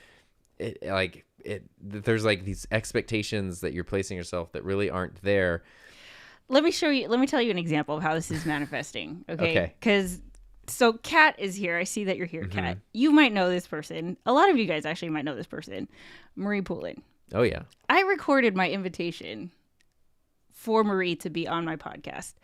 there's like these expectations that you're placing yourself that really aren't there. Let me tell you an example of how this is manifesting. Okay. So Kat is here. I see that you're here, Kat. You might know this person. A lot of you guys actually might know this person. Marie Poulin. Oh, yeah. I recorded my invitation for Marie to be on my podcast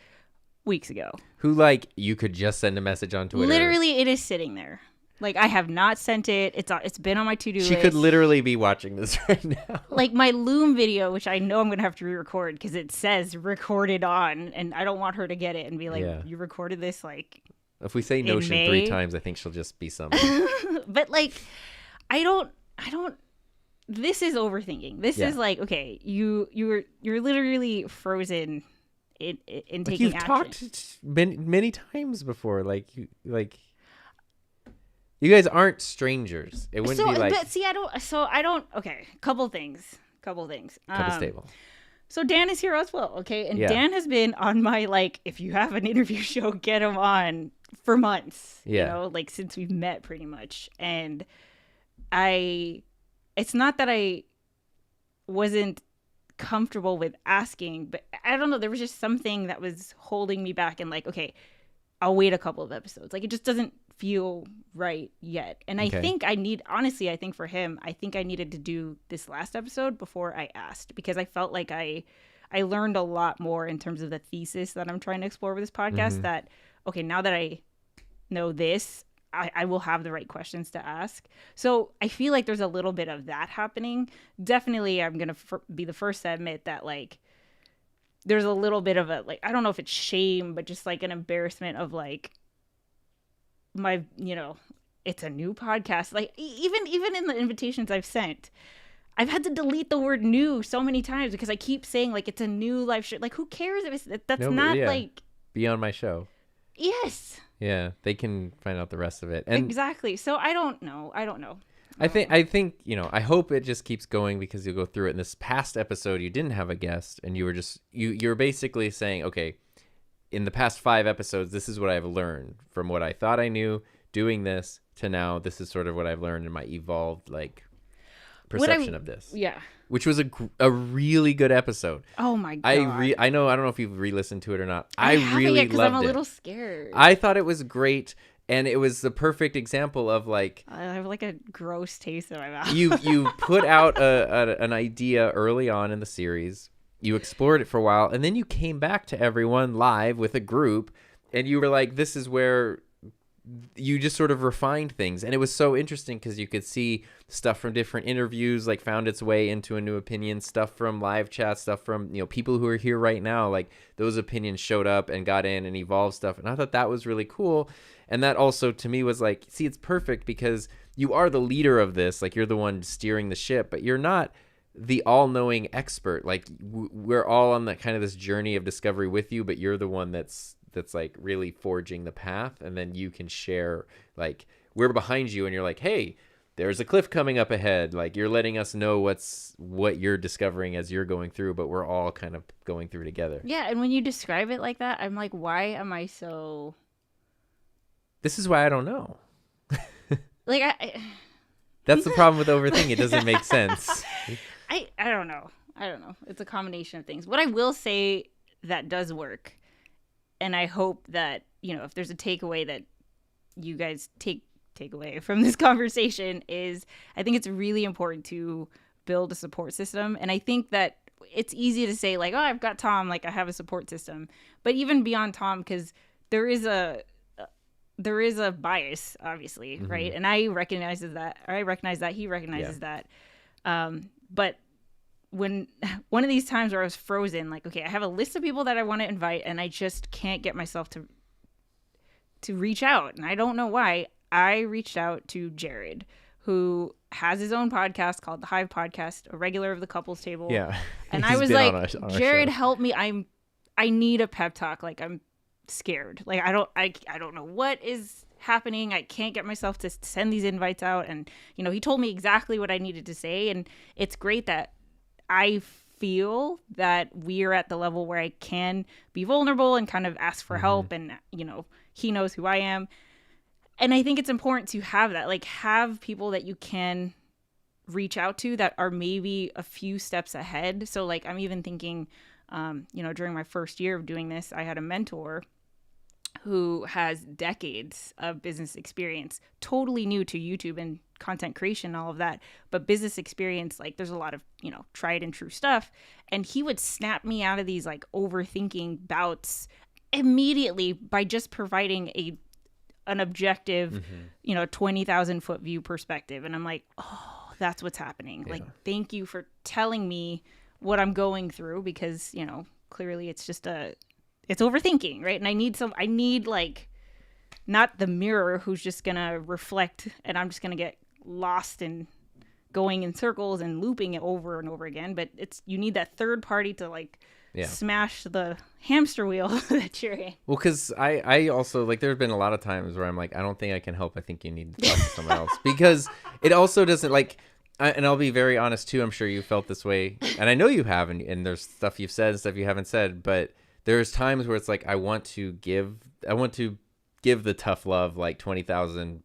weeks ago. Who, like, you could just send a message on Twitter. Literally, it is sitting there. Like, I have not sent it. It's been on my to-do list. She could literally be watching this right now. Like, my Loom video, which I know I'm going to have to re-record because it says recorded on, and I don't want her to get it and be like, you recorded this, like... If we say Notion 3 times, I think she'll just be something. But like, I don't. This is overthinking. This is like, okay, you're literally frozen in taking action. You've talked many times before. Like you guys aren't strangers. It wouldn't be like. But see, I don't. Okay, couple things. Couple stable. So Dan is here as well, okay? And Dan has been on my, like, if you have an interview show, get him on for months. Yeah. You know, like, since we've met pretty much. And it's not that I wasn't comfortable with asking, but I don't know, there was just something that was holding me back and like, okay, I'll wait a couple of episodes. Like, it just doesn't feel right yet. And I think I think for him, I think I needed to do this last episode before I asked, because I felt like I learned a lot more in terms of the thesis that I'm trying to explore with this podcast, that, okay, now that I know this, I will have the right questions to ask. So I feel like there's a little bit of that happening. Definitely, I'm going to be the first to admit that, like, there's a little bit of a, like, I don't know if it's shame, but just like an embarrassment of like, my, you know, it's a new podcast. Like, even in the invitations I've sent, I've had to delete the word new so many times because I keep saying like it's a new live show. Like, who cares if that's not like be on my show. Yes. Yeah, they can find out the rest of it. And exactly. So I don't know. I think, I hope it just keeps going because you'll go through it. In this past episode, you didn't have a guest, and you were just, you're basically saying, okay, in the past 5 episodes, this is what I've learned from what I thought I knew doing this to now. This is sort of what I've learned in my evolved, perception of this. Yeah. Which was a really good episode. Oh my God. I know, I don't know if you've re-listened to it or not. I haven't really yet 'cause loved it. I'm a little scared. I thought it was great. And it was the perfect example of I have a gross taste in my mouth. you put out an idea early on in the series, you explored it for a while, and then you came back to everyone live with a group, and you were like, this is where you just sort of refined things. And it was so interesting because you could see stuff from different interviews, found its way into a new opinion, stuff from live chat, stuff from, people who are here right now, those opinions showed up and got in and evolved stuff. And I thought that was really cool. And that also to me was see, it's perfect because you are the leader of this. You're the one steering the ship, but you're not the all-knowing expert. We're all on that kind of this journey of discovery with you, but you're the one that's really forging the path. And then you can share, we're behind you and you're like, hey, there's a cliff coming up ahead. You're letting us know what you're discovering as you're going through, but we're all kind of going through together. Yeah. And when you describe it like that, I'm like, why am I so... This is why I don't know. That's the problem with overthinking. It doesn't make sense. I don't know. It's a combination of things. What I will say that does work, and I hope that, if there's a takeaway that you guys take away from this conversation, is I think it's really important to build a support system. And I think that it's easy to say oh, I've got Tom, I have a support system. But even beyond Tom, because there is a bias, obviously, mm-hmm. right? And I recognize that, he recognizes that. But when one of these times where I was frozen, okay, I have a list of people that I want to invite, and I just can't get myself to reach out. And I don't know why. I reached out to Jared, who has his own podcast called The Hive Podcast, a regular of the Couples Table. Yeah. And I was like, Jared, help me. I need a pep talk. I'm scared. I don't know what is happening. I can't get myself to send these invites out. And, he told me exactly what I needed to say. And it's great that I feel that we're at the level where I can be vulnerable and kind of ask for mm-hmm. help. And, he knows who I am. And I think it's important to have that, have people that you can reach out to that are maybe a few steps ahead. So I'm even thinking, during my first year of doing this, I had a mentor who has decades of business experience, totally new to YouTube and content creation and all of that, but business experience, there's a lot of, tried and true stuff. And he would snap me out of these overthinking bouts immediately by just providing an objective, mm-hmm. 20,000 foot view perspective. And I'm like, oh, that's what's happening. Yeah. Thank you for telling me what I'm going through, because, clearly it's just it's overthinking, right? And I need not the mirror who's just going to reflect and I'm just going to get lost in going in circles and looping it over and over again. But you need that third party to smash the hamster wheel that you're in. Well, because I also there have been a lot of times where I'm I don't think I can help. I think you need to talk to someone else, because it also doesn't and I'll be very honest too. I'm sure you felt this way, and I know you have, and there's stuff you've said and stuff you haven't said, but there's times where it's I want to give the tough love, 20,000,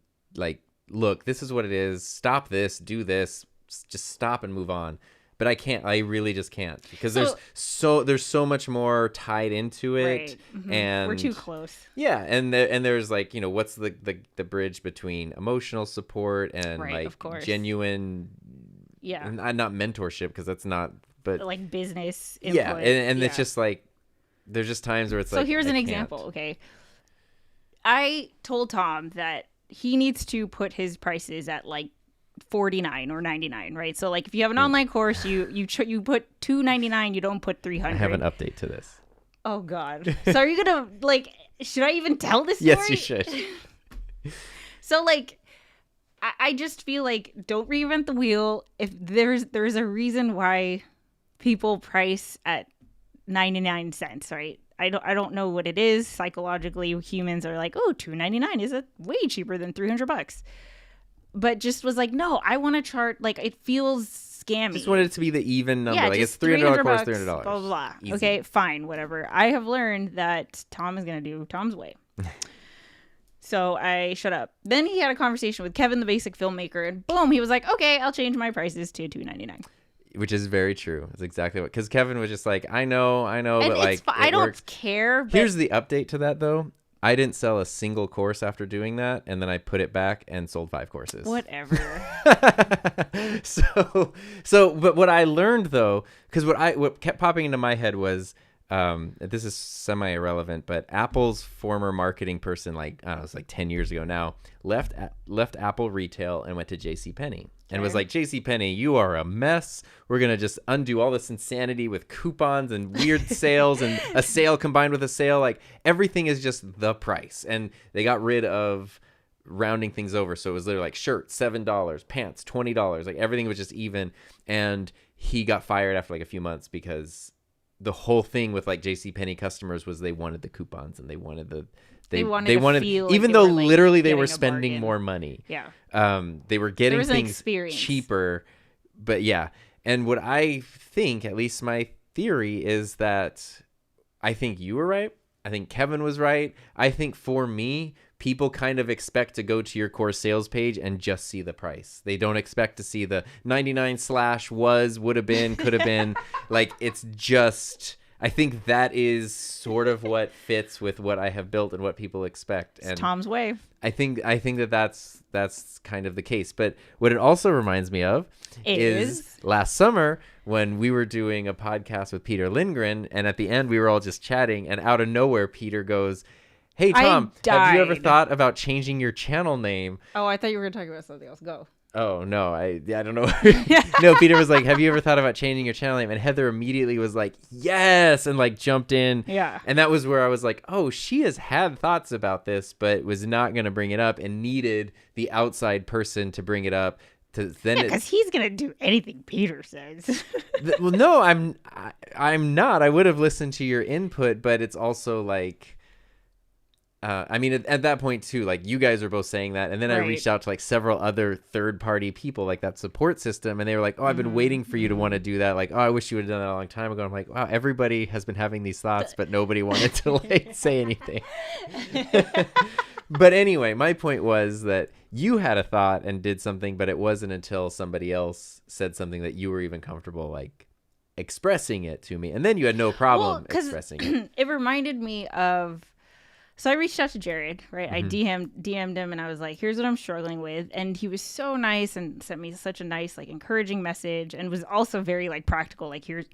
look, this is what it is. Stop this, do this, just stop and move on. But I can't. I really just can't, because there's so much more tied into it, right. Mm-hmm. And we're too close. Yeah, and there's what's the bridge between emotional support and right, of course. Genuine, not mentorship, because that's not, but business input. Yeah, and it's just there's just times where it's so here's an example. Okay, I told Tom that he needs to put his prices at $49 or $99, right? So if you have an online course, you put $299, you don't put $300. I have an update to this. Oh God. So are you gonna should I even tell this story? Yes, you should. So I just feel don't reinvent the wheel. If there's a reason why people price at 99 cents, right? I don't know what it is. Psychologically, humans are oh, $2.99 is way cheaper than $300. but just was like, no, I want to charge, like, it feels scammy. Just wanted it to be the even number. Yeah, like just it's $300 course, $300, $300. blah, blah, blah. Easy. Okay, fine, whatever. I have learned that Tom is going to do Tom's way. So I shut up. Then he had a conversation with Kevin, the basic filmmaker, and boom, he was like, okay, I'll change my prices to $2.99. Which is very true. It's exactly what, because Kevin was just like, I know, And but like, I don't care. But Here's the update to that though. I didn't sell a single course after doing that, and then I put it back and sold 5 courses. whatever. But what I learned though, because what kept popping into my head was, this is semi-irrelevant, but Apple's former marketing person, like, I don't know, it's like 10 years ago now, left Apple retail and went to JCPenney. And was like, JCPenney, you are a mess. We're going to just undo all this insanity with coupons and weird sales and a sale combined with a sale. Like, everything is just the price. And they got rid of rounding things over. So it was literally like shirts, $7, pants, $20. Like, everything was just even. And he got fired after like a few months because the whole thing with like JCPenney customers was they wanted the coupons and they wanted the... They wanted feel like even they though were, like, literally they were getting a spending bargain. more money. Yeah. They were getting There was an things experience. cheaper, but yeah. And what I think, at least my theory, is that I think you were right. I think Kevin was right. I think for me, people kind of expect to go to your course sales page and just see the price. They don't expect to see the 99/ was, would have been, could have been. Like, it's just... I think that is sort of what fits with what I have built and what people expect. And It's Tom's way. I think that's kind of the case. But what it also reminds me of is last summer when we were doing a podcast with Peter Lindgren, and at the end we were all just chatting, and out of nowhere Peter goes, "Hey Tom, have you ever thought about changing your channel name?" Oh, I thought you were going to talk about something else. Go. Oh, no, I don't know. No, Peter was like, have you ever thought about changing your channel name? And Heather immediately was like, yes, and like jumped in. Yeah. And that was where I was like, oh, she has had thoughts about this, but was not going to bring it up and needed the outside person to bring it up. Because he's going to do anything Peter says. Well, no, I'm not. I would have listened to your input, but it's also like... I mean, at that point too, like you guys are both saying that, and then I reached out to like several other third-party people, like that support system, and they were like, "Oh, I've been waiting for you to want to do that." Like, "Oh, I wish you would have done that a long time ago." I'm like, "Wow, everybody has been having these thoughts, but nobody wanted to like say anything." But anyway, my point was that you had a thought and did something, but it wasn't until somebody else said something that you were even comfortable like expressing it to me, and then you had no problem expressing it. It reminded me of. So I reached out to Jared, right? Mm-hmm. I DM'd him and I was like, here's what I'm struggling with. And he was so nice and sent me such a nice, like, encouraging message, and was also very like practical. Like, here's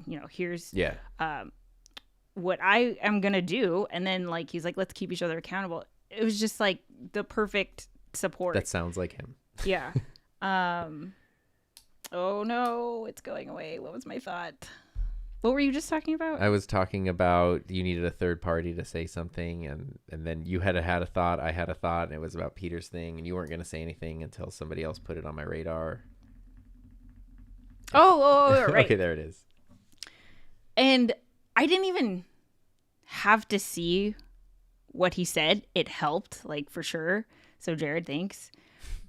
what I am going to do. And then like, he's like, let's keep each other accountable. It was just like the perfect support. That sounds like him. Yeah. Oh no, it's going away. What was my thought? What were you just talking about? I was talking about you needed a third party to say something, and then you had a thought, I had a thought, and it was about Peter's thing, and you weren't going to say anything until somebody else put it on my radar. Oh, right. Okay, there it is. And I didn't even have to see what he said. It helped, like, for sure. So Jared, thanks.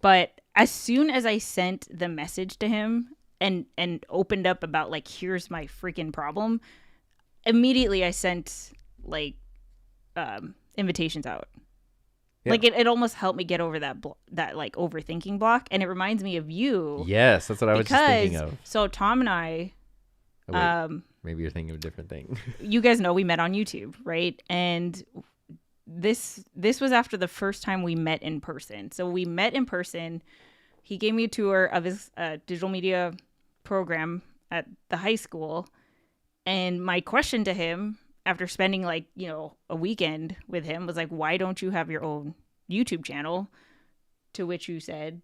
But as soon as I sent the message to him and opened up about like, here's my freaking problem, immediately I sent like invitations out. Yeah. Like it almost helped me get over that like overthinking block, and it reminds me of you. Yes, that's what I was just thinking of. So Tom and I, maybe you're thinking of a different thing. You guys know we met on YouTube, right? And this was after the first time we met in person. So we met in person. He gave me a tour of his digital media program at the high school. And my question to him, after spending like, a weekend with him, was like, why don't you have your own YouTube channel? To which you said,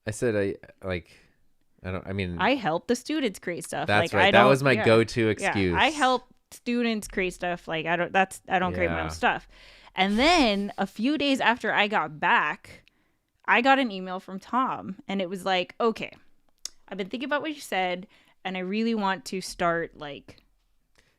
I said, I help the students create stuff. That's like, right. That was my go-to excuse. Yeah, I help students create stuff. Like, I don't create my own stuff. And then a few days after I got back, I got an email from Tom, and it was like, okay, I've been thinking about what you said, and I really want to start like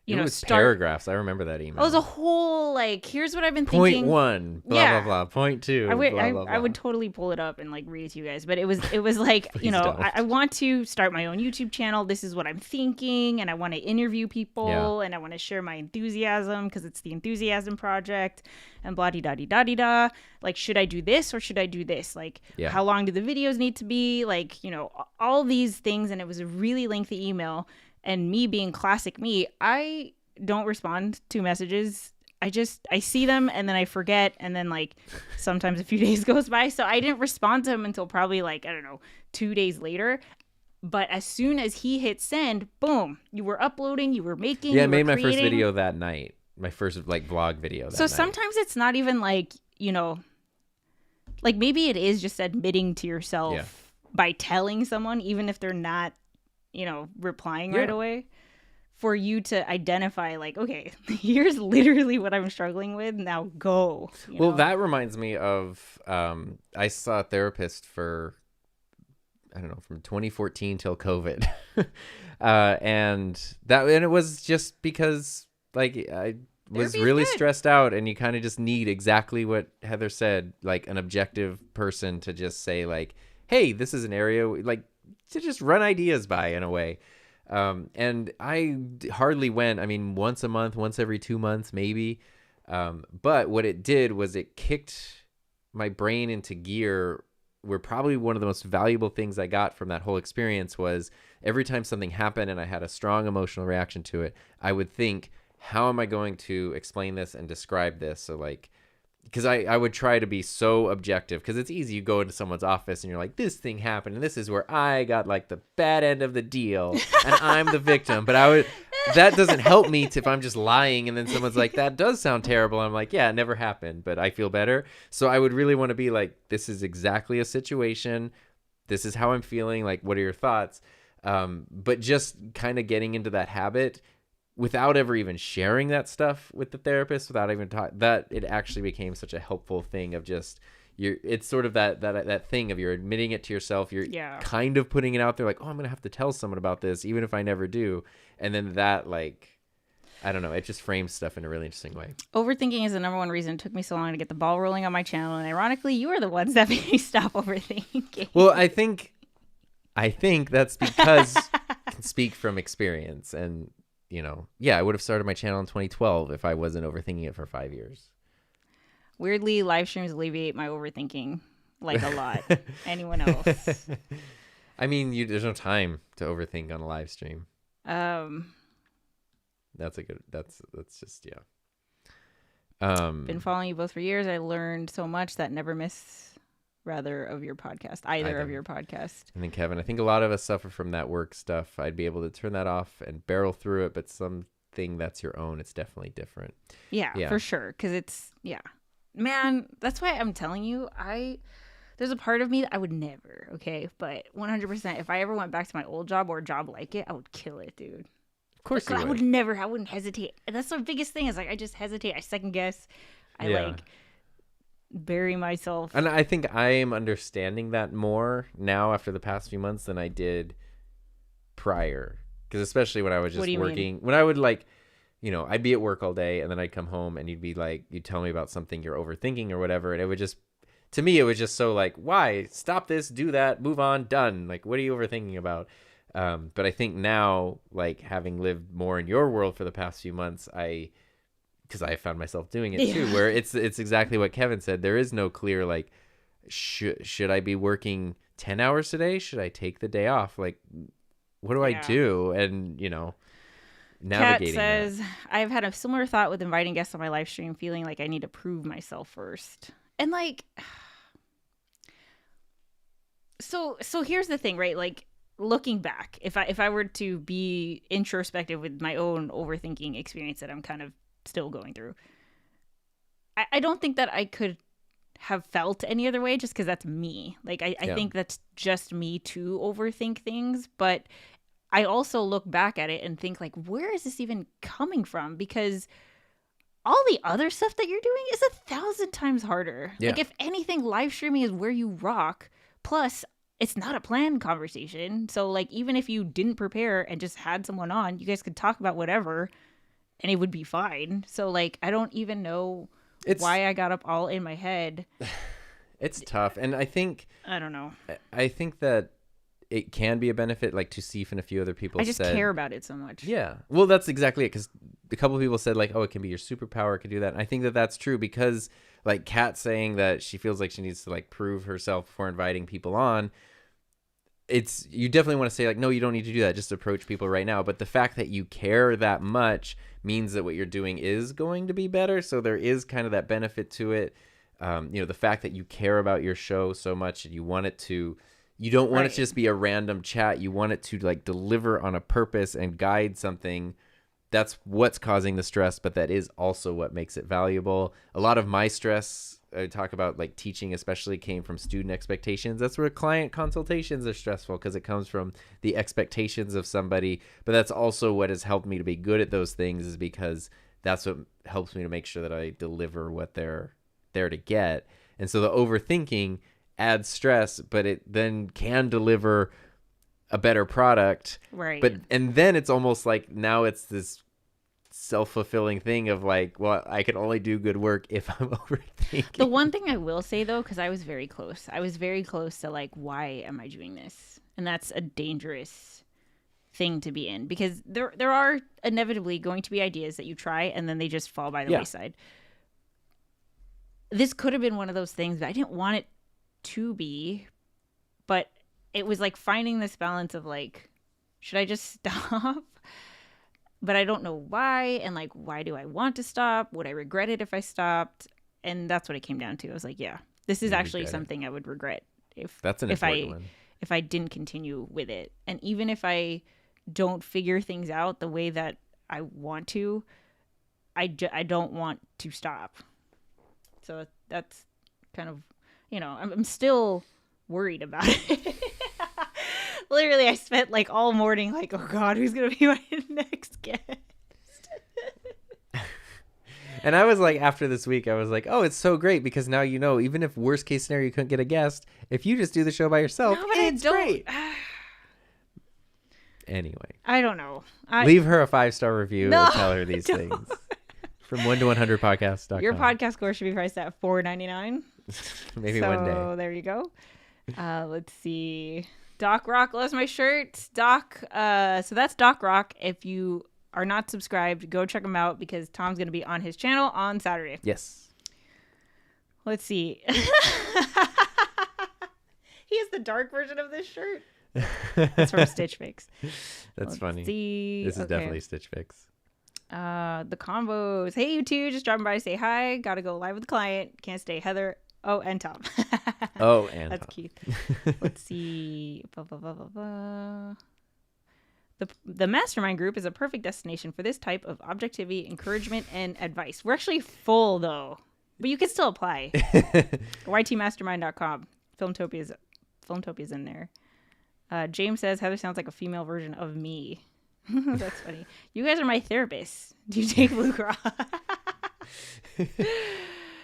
you it know, was start. paragraphs. I remember that email. It was a whole, like, here's what I've been Point thinking. 1, blah, Yeah. blah, blah. Point 2, I would, blah, blah, blah. I would totally pull it up and like read it to you guys, but it was like, you Please know, don't. I want to start my own YouTube channel. This is what I'm thinking, and I want to interview people, and I want to share my enthusiasm because it's the enthusiasm project, and blah de da de da de da. Like, should I do this or should I do this? Like, how long do the videos need to be? Like, you know, all these things, and it was a really lengthy email. And me being classic me, I don't respond to messages. I see them and then I forget, and then like sometimes a few days goes by. So I didn't respond to him until probably like, I don't know, 2 days later. But as soon as he hit send, boom, you were uploading, you were making. Yeah, I you made were my first creating. video that night. My first like vlog video. So sometimes it's not even like, you know, like maybe it is just admitting to yourself by telling someone, even if they're not, you know, replying right away, for you to identify like, okay, here's literally what I'm struggling with. Now go. Well, that reminds me of I saw a therapist for, I don't know, from 2014 till COVID. and it was just because like I was really stressed out, and you kind of just need exactly what Heather said, like an objective person to just say like, hey, this is an area like to just run ideas by in a way. And I hardly went, I mean, once a month, once every 2 months, maybe. But what it did was it kicked my brain into gear, where probably one of the most valuable things I got from that whole experience was every time something happened and I had a strong emotional reaction to it, I would think, how am I going to explain this and describe this? So like, because I would try to be so objective, because it's easy. You go into someone's office and you're like, this thing happened and this is where I got like the bad end of the deal and I'm the victim. But that doesn't help me if I'm just lying and then someone's like, that does sound terrible. I'm like, yeah, it never happened, but I feel better. So I would really want to be like, this is exactly a situation. This is how I'm feeling. Like, what are your thoughts? But just kind of getting into that habit without ever even sharing that stuff with the therapist, without even that it actually became such a helpful thing of just it's sort of that thing of you're admitting it to yourself. You're kind of putting it out there like, oh, I'm going to have to tell someone about this, even if I never do. And then that, like, I don't know, it just frames stuff in a really interesting way. Overthinking is the number one reason it took me so long to get the ball rolling on my channel. And ironically, you are the ones that made me stop overthinking. Well, I think that's because I can speak from experience. And you know, I would have started my channel in 2012 if I wasn't overthinking it for 5 years. Weirdly, live streams alleviate my overthinking like a lot. Anyone else? I mean, there's no time to overthink on a live stream. That's just been following you both for years. I learned so much that never miss of your podcast, either of your podcast. And then Kevin, I think a lot of us suffer from that work stuff. I'd be able to turn that off and barrel through it, but something that's your own, it's definitely different. Yeah. For sure. Because it's, man, that's why I'm telling you, there's a part of me that I would never, okay, but 100%, if I ever went back to my old job or a job like it, I would kill it, dude. Of course you would. I wouldn't hesitate. And that's the biggest thing is like, I just hesitate. I second guess. I bury myself. And I think I am understanding that more now after the past few months than I did prior. Because especially when I was just working, when I would like, you know, I'd be at work all day and then I'd come home and you'd tell me about something you're overthinking or whatever. And it would just, to me, it was just so like, why? Stop this, do that, move on, done. Like, what are you overthinking about? But I think now, like having lived more in your world for the past few months, because I found myself doing it too, where it's exactly what Kevin said. There is no clear, like, should I be working 10 hours today? Should I take the day off? Like, what do I do? And, you know, navigating Kat says, I've had a similar thought with inviting guests on my live stream, feeling like I need to prove myself first. And like, so here's the thing, right? Like, looking back, if I were to be introspective with my own overthinking experience that I'm kind of still going through, I don't think that I could have felt any other way, just because that's me. Like, I think that's just me to overthink things. But I also look back at it and think, like, where is this even coming from? Because all the other stuff that you're doing is 1,000 times harder. Like, if anything, live streaming is where you rock. Plus, it's not a planned conversation. So, like, even if you didn't prepare and just had someone on, you guys could talk about whatever. and it would be fine. So like, I don't even know why I got up all in my head. It's tough. And I don't know. I think that it can be a benefit, like Tusif and a few other people I just care about it so much. Yeah. Well, that's exactly it. Because a couple of people said like, oh, it can be your superpower. It can do that. And I think that that's true because like Kat saying that she feels like she needs to like prove herself before inviting people on. You definitely want to say like, no, you don't need to do that. Just approach people right now. But the fact that you care that much means that what you're doing is going to be better. So there is kind of that benefit to it. The fact that you care about your show so much and you want it to, you don't want it to just be a random chat. You want it to like deliver on a purpose and guide something. That's what's causing the stress, but that is also what makes it valuable. A lot of my stress, I talk about like teaching especially, came from student expectations. That's where client consultations are stressful because it comes from the expectations of somebody. But that's also what has helped me to be good at those things, is because that's what helps me to make sure that I deliver what they're there to get. And so the overthinking adds stress, but it then can deliver a better product. Right. And then it's almost like now it's this self-fulfilling thing of like, well, I can only do good work if I'm overthinking. The one thing I will say though, because I was very close to like, why am I doing this? And that's a dangerous thing to be in, because there are inevitably going to be ideas that you try and then they just fall by the wayside. This could have been one of those things that I didn't want it to be, but it was like finding this balance of like, should I just stop? But I don't know why, and like, why do I want to stop? Would I regret it if I stopped? And that's what it came down to. I was like, yeah, this is actually something I would regret if I didn't continue with it. And even if I don't figure things out the way that I want to, I don't want to stop. So that's kind of, I'm still worried about it. Literally, I spent like all morning like, oh God, who's going to be my next guest? And I was like, after this week, I was like, oh, it's so great because now even if worst case scenario you couldn't get a guest, if you just do the show by yourself, it's great. Anyway. I don't know. Leave her a 5-star review and tell her these things. From 1 to 100podcast.com. Your podcast course should be priced at $4.99. Maybe one day. So there you go. Let's see. Doc Rock loves my shirt. Doc. So that's Doc Rock. If you are not subscribed, go check him out because Tom's going to be on his channel on Saturday. Yes. Let's see. He has the dark version of this shirt. That's from Stitch Fix. That's funny. See. This is definitely Stitch Fix. The combos. Hey, you two, just dropping by to say hi. Gotta go live with the client. Can't stay. Heather. Oh, and Tom. And that's Tom. Keith. Let's see. The mastermind group is a perfect destination for this type of objectivity, encouragement, and advice. We're actually full though, but you can still apply. YTmastermind.com. Filmtopia's in there. James says Heather sounds like a female version of me. That's funny. You guys are my therapists. Do you take Blue Cross?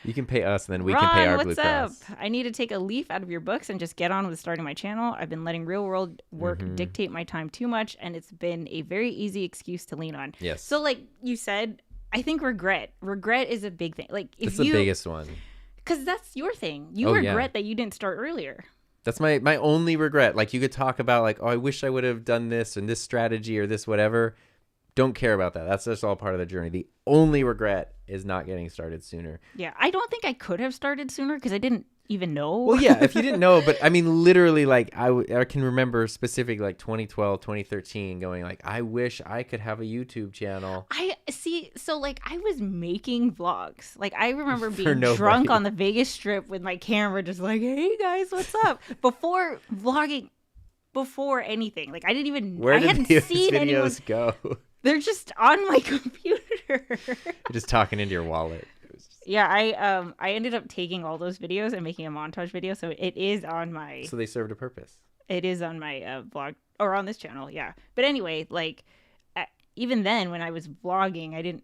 You can pay us, and then we can pay our Blue Cross. What's up? I need to take a leaf out of your books and just get on with starting my channel. I've been letting real world work dictate my time too much, and it's been a very easy excuse to lean on. Yes. So like you said, I think regret is a big thing. Like if it's the biggest one. Because that's your thing. You regret that you didn't start earlier. That's my only regret. Like you could talk about like, oh, I wish I would have done this and this strategy or this whatever. Don't care about that. That's just all part of the journey. The only regret is not getting started sooner. Yeah, I don't think I could have started sooner because I didn't even know. Well, yeah, if you didn't know, but I mean, literally, like I can remember specific like 2012, 2013 going like, I wish I could have a YouTube channel. I see. So like I was making vlogs. Like I remember being drunk on the Vegas Strip with my camera just like, hey guys, what's up? Before vlogging, before anything. Like I didn't even, Where did hadn't these seen videos anyone go? They're just on my computer. You're just talking into your wallet. Yeah, I ended up taking all those videos and making a montage video, so it is on my. So they served a purpose. It is on my blog or on this channel, yeah. But anyway, like even then when I was vlogging,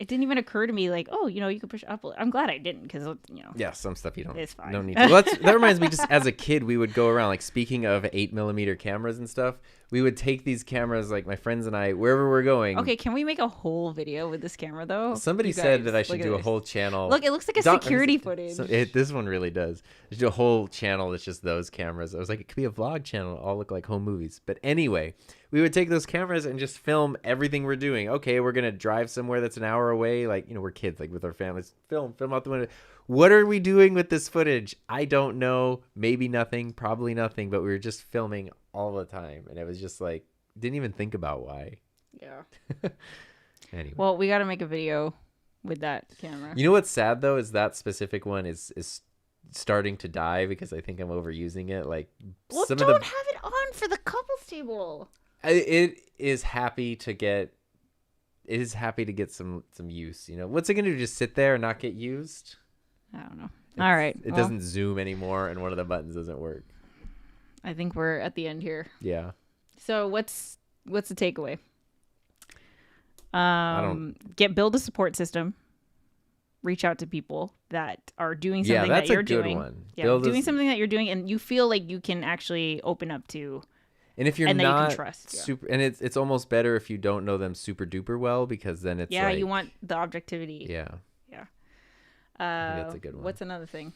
it didn't even occur to me like, oh, you could push upload. I'm glad I didn't because Yeah, some stuff you don't. It's fine. No need to. Well, that reminds me. Just as a kid, we would go around. Like speaking of 8mm cameras and stuff, we would take these cameras, like my friends and I, wherever we're going. Okay, can we make a whole video with this camera though? Somebody said that I should do a whole channel. Look, it looks like a security footage. This one really does. I should do a whole channel that's just those cameras. I was like, it could be a vlog channel. All look like home movies. But anyway, we would take those cameras and just film everything we're doing. Okay, we're gonna drive somewhere that's an hour away. Like, we're kids, like with our families. Film out the window. What are we doing with this footage? I don't know. Maybe nothing. Probably nothing. But we were just filming all the time, and it was just like, didn't even think about why. Yeah. Anyway. Well, we got to make a video with that camera. You know what's sad though is that specific one is starting to die because I think I'm overusing it. Like, well, some don't of the have it on for the couples table. it is happy to get some use. What's it gonna do? Just sit there and not get used? I don't know. All right. It doesn't zoom anymore, and one of the buttons doesn't work. I think we're at the end here. Yeah. So what's the takeaway? Build a support system. Reach out to people that are doing something that you're doing. One. Yeah, doing something that you're doing and you feel like you can actually open up to. And if you're and not that you can trust, super, and it's almost better if you don't know them super duper well, because then it's like, you want the objectivity. Yeah. Yeah. I think that's a good one. What's another thing?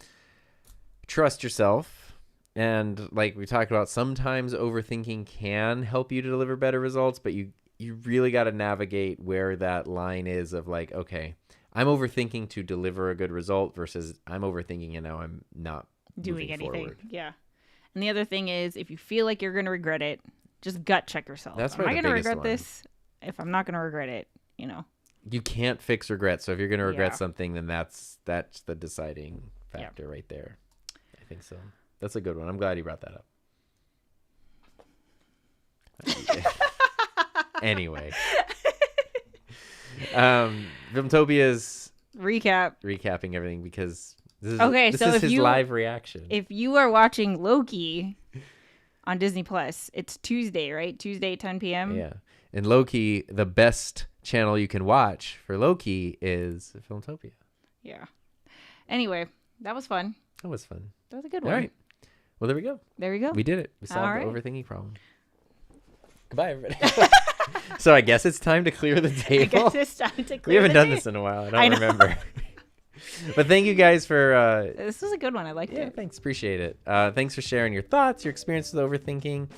Trust yourself. And like we talked about, sometimes overthinking can help you to deliver better results, but you really got to navigate where that line is of like, okay, I'm overthinking to deliver a good result versus I'm overthinking and now I'm not doing anything. Forward. Yeah. And the other thing is, if you feel like you're going to regret it, just gut check yourself. That's Am I going to regret this? If I'm not going to regret it, You can't fix regret. So if you're going to regret something, then that's the deciding factor right there. I think so. That's a good one. I'm glad you brought that up. Anyway. Filmtopia's recapping everything because this is his live reaction. If you are watching Loki on Disney Plus, it's Tuesday, right? Tuesday, 10 p.m. Yeah. And Loki, the best channel you can watch for Loki is Filmtopia. Yeah. Anyway, that was fun. That was fun. That was a good one. All right. Well, there we go. There we go. We did it. We solved the overthinking problem. Goodbye, everybody. So I guess it's time to clear the table. I guess it's time to clear the table. We haven't done this in a while. I don't remember. But thank you guys for... this was a good one. I liked it. Yeah, thanks. Appreciate it. Thanks for sharing your thoughts, your experience with overthinking.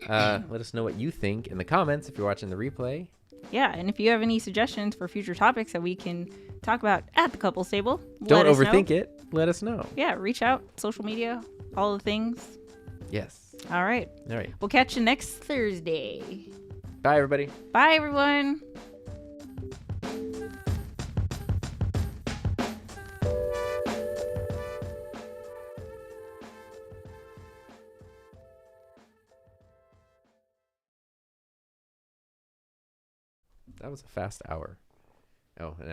Let us know what you think in the comments if you're watching the replay. Yeah, and if you have any suggestions for future topics that we can talk about at the couples table, don't overthink it. Let us know. Yeah, reach out, social media, all the things. Yes. All right. We'll catch you next Thursday. Bye, everybody. Bye, everyone. That was a fast hour. Oh, and